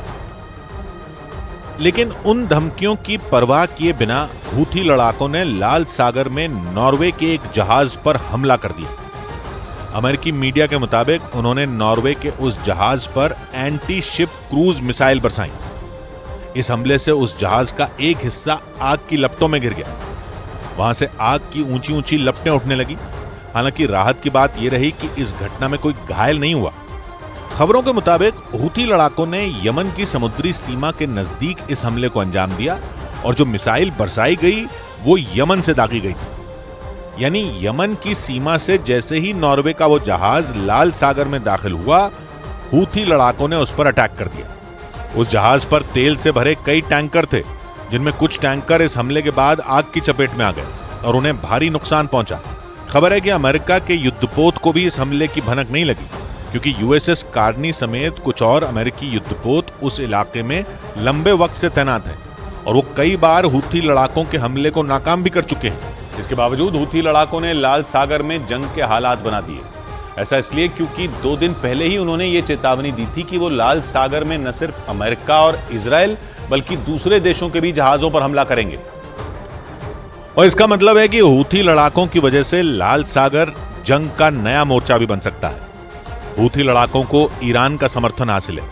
लेकिन उन धमकियों की परवाह किए बिना हूथी लड़ाकों ने लाल सागर में नॉर्वे के एक जहाज पर हमला कर दिया। अमेरिकी मीडिया के मुताबिक उन्होंने नॉर्वे के उस जहाज पर एंटी शिप क्रूज मिसाइल बरसाई। इस हमले से उस जहाज का एक हिस्सा आग की लपटों में गिर गया। वहां से आग की ऊंची ऊंची लपटें उठने लगी। हालांकि राहत की बात यह रही कि इस घटना में कोई घायल नहीं हुआ। खबरों के मुताबिक हूथी लड़ाकों ने यमन की समुद्री सीमा के नजदीक इस हमले को अंजाम दिया, और जो मिसाइल बरसाई गई वो यमन से दागी गई थी। यानी यमन की सीमा से जैसे ही नॉर्वे का वो जहाज लाल सागर में दाखिल हुआ, हूथी लड़ाकों ने उस पर अटैक कर दिया। उस जहाज पर तेल से भरे कई टैंकर थे, जिनमें कुछ टैंकर इस हमले के बाद आग की चपेट में आ गए और उन्हें भारी नुकसान पहुंचा। खबर है कि अमेरिका के युद्धपोत को भी इस हमले की भनक नहीं लगी, क्योंकि यूएसएस कार्नी समेत कुछ और अमेरिकी युद्धपोत उस इलाके में लंबे वक्त से तैनात हैं, और वो कई बार हूथी लड़ाकों के हमले को नाकाम भी कर चुके हैं। इसके बावजूद हूथी लड़ाकों ने लाल सागर में जंग के हालात बना दिए। ऐसा इसलिए क्योंकि 2 दिन पहले ही उन्होंने ये चेतावनी दी थी कि वो लाल सागर में न सिर्फ अमेरिका और इजरायल बल्कि दूसरे देशों के भी जहाजों पर हमला करेंगे। और इसका मतलब है कि हूथी लड़ाकों की वजह से लाल सागर जंग का नया मोर्चा भी बन सकता है। हूथी लड़ाकों को ईरान का समर्थन हासिल है,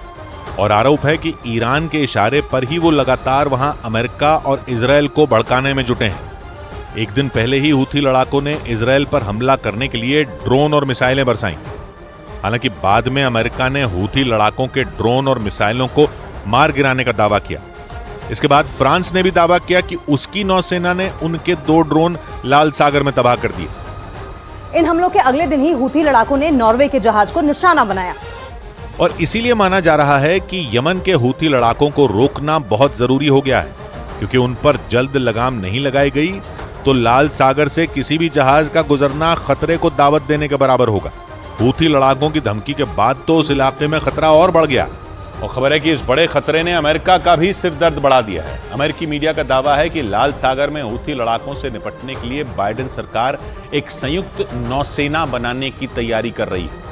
और आरोप है कि ईरान के इशारे पर ही वो लगातार वहां अमेरिका और इजरायल को भड़काने में जुटे हैं। एक दिन पहले ही हूथी लड़ाकों ने इजरायल पर हमला करने के लिए ड्रोन और मिसाइलें बरसाईं। हालांकि बाद में अमेरिका ने हूथी लड़ाकों के ड्रोन और मिसाइलों को मार गिराने का दावा किया। इसके बाद फ्रांस ने भी दावा किया कि उसकी नौसेना ने उनके 2 ड्रोन लाल सागर में तबाह कर दिए। इन हमलों के अगले दिन ही हूथी लड़ाकों ने नॉर्वे के जहाज को निशाना बनाया, और इसीलिए माना जा रहा है कि यमन के हूथी लड़ाकों को रोकना बहुत जरूरी हो गया है, क्योंकि उन पर जल्द लगाम नहीं लगाई गई तो लाल सागर से किसी भी जहाज का गुजरना खतरे को दावत देने के बराबर होगा। हूथी लड़ाकों की धमकी के बाद तो उस इलाके में खतरा और बढ़ गया और खबर है कि इस बड़े खतरे ने अमेरिका का भी सिरदर्द बढ़ा दिया है। अमेरिकी मीडिया का दावा है कि लाल सागर में हूथी लड़ाकों से निपटने के लिए बाइडेन सरकार एक संयुक्त नौसेना बनाने की तैयारी कर रही है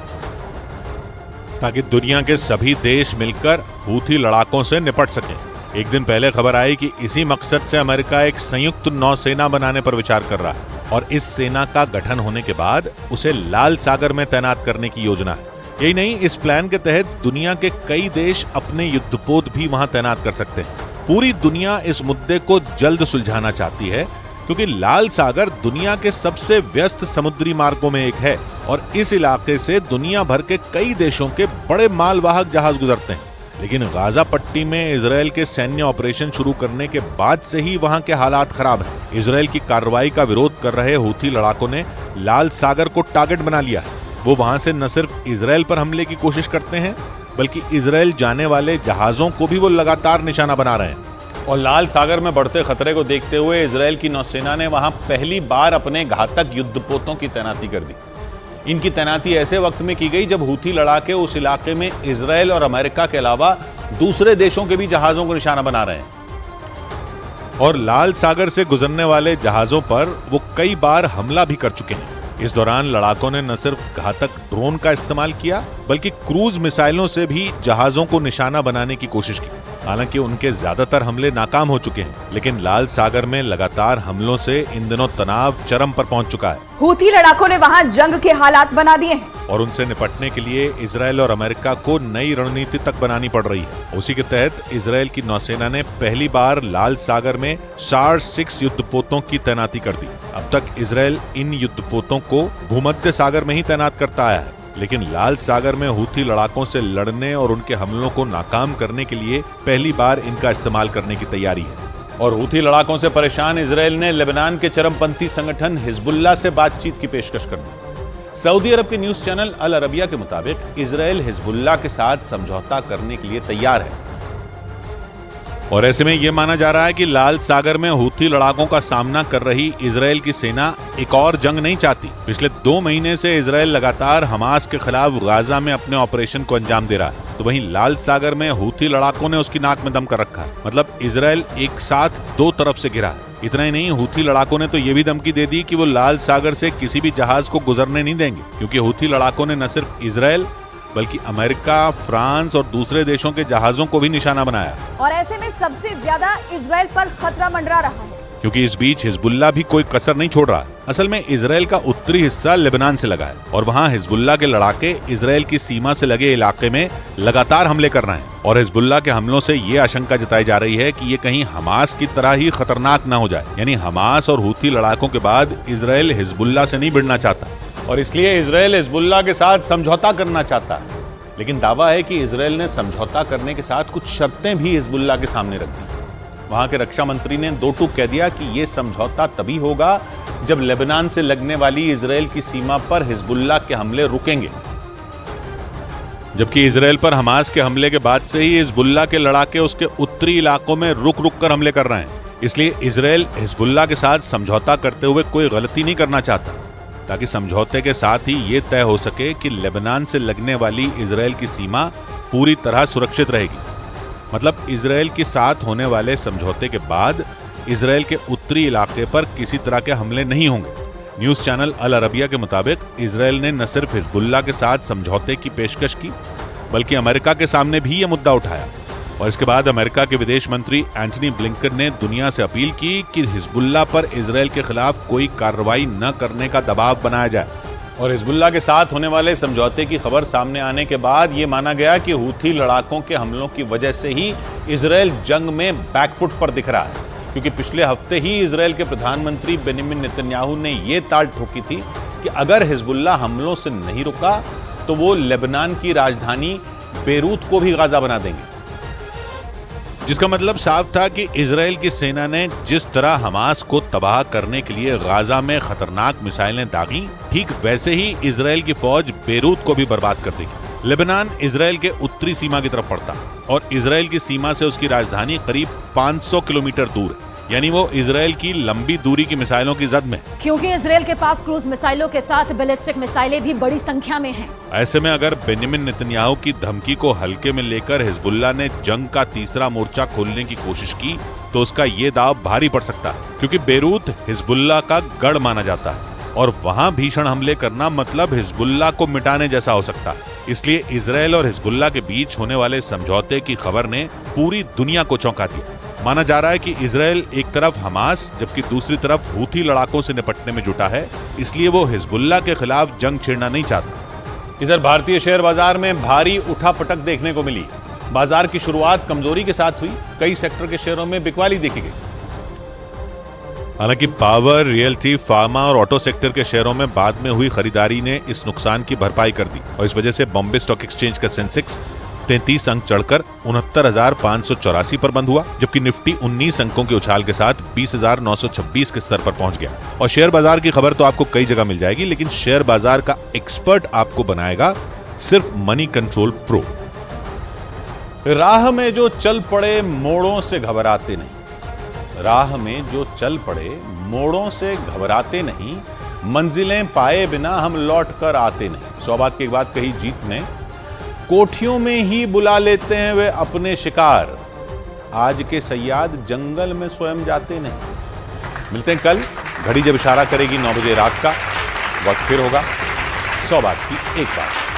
ताकि दुनिया के सभी देश मिलकर हूथी लड़ाकों से निपट सकें। एक दिन पहले खबर आई कि इसी मकसद से अमेरिका एक संयुक्त नौसेना बनाने पर विचार कर रहा है और इस सेना का गठन होने के बाद उसे लाल सागर में तैनात करने की योजना है। यही नहीं, इस प्लान के तहत दुनिया के कई देश अपने युद्धपोत भी वहां तैनात कर सकते हैं। पूरी दुनिया इस मुद्दे को जल्द सुलझाना चाहती है क्योंकि लाल सागर दुनिया के सबसे व्यस्त समुद्री मार्गों में एक है और इस इलाके से दुनिया भर के कई देशों के बड़े मालवाहक जहाज गुजरते हैं। लेकिन गाजा पट्टी में इजरायल के सैन्य ऑपरेशन शुरू करने के बाद से ही वहां के हालात खराब हैं। इजरायल की कार्रवाई का विरोध कर रहे हूथी लड़ाकों ने लाल सागर को टारगेट बना लिया है। वो वहां से न सिर्फ इजरायल पर हमले की कोशिश करते हैं बल्कि इजरायल जाने वाले जहाजों को भी वो लगातार निशाना बना रहे हैं। और लाल सागर में बढ़ते खतरे को देखते हुए इजरायल की नौसेना ने वहां पहली बार अपने घातक युद्धपोतों की तैनाती कर दी। इनकी तैनाती ऐसे वक्त में की गई जब हूथी लड़ाके उस इलाके में इजरायल और अमेरिका के अलावा दूसरे देशों के भी जहाजों को निशाना बना रहे हैं और लाल सागर से गुजरने वाले जहाजों पर वो कई बार हमला भी कर चुके हैं। इस दौरान लड़ाकों ने न सिर्फ घातक ड्रोन का इस्तेमाल किया बल्कि क्रूज मिसाइलों से भी जहाजों को निशाना बनाने की कोशिश की। हालांकि उनके ज्यादातर हमले नाकाम हो चुके हैं, लेकिन लाल सागर में लगातार हमलों से इन दिनों तनाव चरम पर पहुंच चुका है। हूथी लड़ाकों ने वहां जंग के हालात बना दिए हैं और उनसे निपटने के लिए इजरायल और अमेरिका को नई रणनीति तक बनानी पड़ रही है। उसी के तहत इजरायल की नौसेना ने पहली बार लाल सागर में SAR 6 युद्धपोतों की तैनाती कर दी। अब तक इजरायल इन युद्धपोतों को भूमध्य सागर में ही तैनात करता आया है, लेकिन लाल सागर में हूथी लड़ाकों से लड़ने और उनके हमलों को नाकाम करने के लिए पहली बार इनका इस्तेमाल करने की तैयारी है। और हूथी लड़ाकों से परेशान इजरायल ने लेबनान के चरमपंथी संगठन हिजबुल्लाह से बातचीत की पेशकश कर दी। सऊदी अरब के न्यूज चैनल अल अरबिया के मुताबिक इजरायल हिजबुल्लाह के साथ समझौता करने के लिए तैयार है और ऐसे में यह माना जा रहा है कि लाल सागर में हूथी लड़ाकों का सामना कर रही इजरायल की सेना एक और जंग नहीं चाहती। पिछले 2 महीने से इजरायल लगातार हमास के खिलाफ गाजा में अपने ऑपरेशन को अंजाम दे रहा है, तो वहीं लाल सागर में हूथी लड़ाकों ने उसकी नाक में दम कर रखा है। मतलब इजरायल एक साथ 2 तरफ से घिरा है। इतना ही नहीं, हूथी लड़ाकों ने तो ये भी धमकी दे दी कि वो लाल सागर से किसी भी जहाज को गुजरने नहीं देंगे, क्योंकि हूथी लड़ाकों ने न सिर्फ इजरायल बल्कि अमेरिका, फ्रांस और दूसरे देशों के जहाजों को भी निशाना बनाया। और ऐसे में सबसे ज्यादा इजरायल पर खतरा मंडरा रहा है, क्योंकि इस बीच हिजबुल्लाह भी कोई कसर नहीं छोड़ रहा। असल में इजरायल का उत्तरी हिस्सा लेबनान से लगा है और वहां हिजबुल्लाह के लड़ाके इजरायल की सीमा से लगे इलाके में लगातार हमले कर रहे हैं और हिजबुल्लाह के हमलों से ये आशंका जताई जा रही है कि ये कहीं हमास की तरह ही खतरनाक न हो जाए। यानी हमास और हूथी लड़ाकों के बाद इजरायल हिजबुल्लाह से नहीं भिड़ना चाहता और इसलिए इजरायल हिजबुल्लाह के साथ समझौता करना चाहता है। लेकिन दावा है कि इजरायल ने समझौता करने के साथ कुछ शर्तें भी हिजबुल्लाह के सामने रख दी। वहां के रक्षा मंत्री ने 2 टूक कह दिया कि यह समझौता तभी होगा जब लेबनान से लगने वाली इजरायल की सीमा पर हिजबुल्लाह के हमले रुकेंगे। जबकि इजरायल पर हमास के हमले के बाद से ही हिजबुल्लाह के लड़ाके उसके उत्तरी इलाकों में रुक रुक कर हमले कर रहे हैं। इसलिए इजरायल हिजबुल्लाह के साथ समझौता करते हुए कोई गलती नहीं करना चाहता, ताकि समझौते के साथ ही ये तय हो सके कि लेबनान से लगने वाली इजरायल की सीमा पूरी तरह सुरक्षित रहेगी। मतलब इजरायल के साथ होने वाले समझौते के बाद इजरायल के उत्तरी इलाके पर किसी तरह के हमले नहीं होंगे। न्यूज चैनल अल अरबिया के मुताबिक इजरायल ने न सिर्फ हिजबुल्लाह के साथ समझौते की पेशकश की बल्कि अमेरिका के सामने भी यह मुद्दा उठाया और इसके बाद अमेरिका के विदेश मंत्री एंटनी ब्लिंकन ने दुनिया से अपील की कि हिजबुल्लाह पर इजरायल के खिलाफ कोई कार्रवाई न करने का दबाव बनाया जाए। और हिजबुल्लाह के साथ होने वाले समझौते की खबर सामने आने के बाद ये माना गया कि हूथी लड़ाकों के हमलों की वजह से ही इजरायल जंग में बैकफुट पर दिख रहा है, क्योंकि पिछले हफ्ते ही इजरायल के प्रधानमंत्री बेंजामिन नेतन्याहू ने यह ताल ठोकी थी कि अगर हिजबुल्लाह हमलों से नहीं रुका तो वो लेबनान की राजधानी बेरूत को भी गाजा बना देंगे। जिसका मतलब साफ था कि इजरायल की सेना ने जिस तरह हमास को तबाह करने के लिए गाजा में खतरनाक मिसाइलें दागी, ठीक वैसे ही इजरायल की फौज बेरूत को भी बर्बाद कर देगी। लेबनान इजरायल के उत्तरी सीमा की तरफ पड़ता और इजरायल की सीमा से उसकी राजधानी करीब 500 किलोमीटर दूर है। यानी वो इजराइल की लंबी दूरी की मिसाइलों की जद में। क्योंकि इजराइल के पास क्रूज मिसाइलों के साथ बैलिस्टिक मिसाइलें भी बड़ी संख्या में हैं। ऐसे में अगर बेंजामिन नेतन्याहू की धमकी को हल्के में लेकर हिजबुल्लाह ने जंग का तीसरा मोर्चा खोलने की कोशिश की तो उसका ये दाव भारी पड़ सकता है, क्योंकि बेरूत हिजबुल्लाह का गढ़ माना जाता है और वहां भीषण हमले करना मतलब हिजबुल्लाह को मिटाने जैसा हो सकता है। इसलिए इजराइल और हिजबुल्लाह के बीच होने वाले समझौते की खबर ने पूरी दुनिया को चौंका दिया। माना जा रहा है कि इजराइल एक तरफ हमास जबकि दूसरी तरफ हूथी लड़ाकों से निपटने में जुटा है, इसलिए वो हिजबुल्लाह के खिलाफ जंग छेड़ना नहीं चाहता। इधर भारतीय शेयर बाजार में भारी उठापटक देखने को मिली। बाजार की शुरुआत कमजोरी के साथ हुई, कई सेक्टर के शेयरों में बिकवाली देखी गई। हालांकि पावर, रियल्टी, फार्मा और ऑटो सेक्टर के शेयरों में बाद में हुई खरीदारी ने इस नुकसान की भरपाई कर दी और इस वजह से बॉम्बे स्टॉक एक्सचेंज का सेंसेक्स 33 अंक चढ़कर 69,584 पर बंद हुआ, जबकि निफ्टी 19 अंकों के उछाल के साथ 20,926 के स्तर पर पहुंच गया। और शेयर बाजार की खबर तो आपको कई जगह मिल जाएगी, लेकिन शेयर बाजार का एक्सपर्ट आपको बनाएगा सिर्फ मनी कंट्रोल प्रो। राह में जो चल पड़े मोड़ों से घबराते नहीं, राह में जो चल पड़े मोड़ों से घबराते नहीं, मंजिलें पाए बिना हम लौट कर आते नहीं। 100 बात की एक बात कही जीत ने, कोठियों में ही बुला लेते हैं वे अपने शिकार, आज के सयाद जंगल में स्वयं जाते नहीं। मिलते हैं कल, घड़ी जब इशारा करेगी 9 बजे रात का, वक्त फिर होगा 100 बात की एक बात।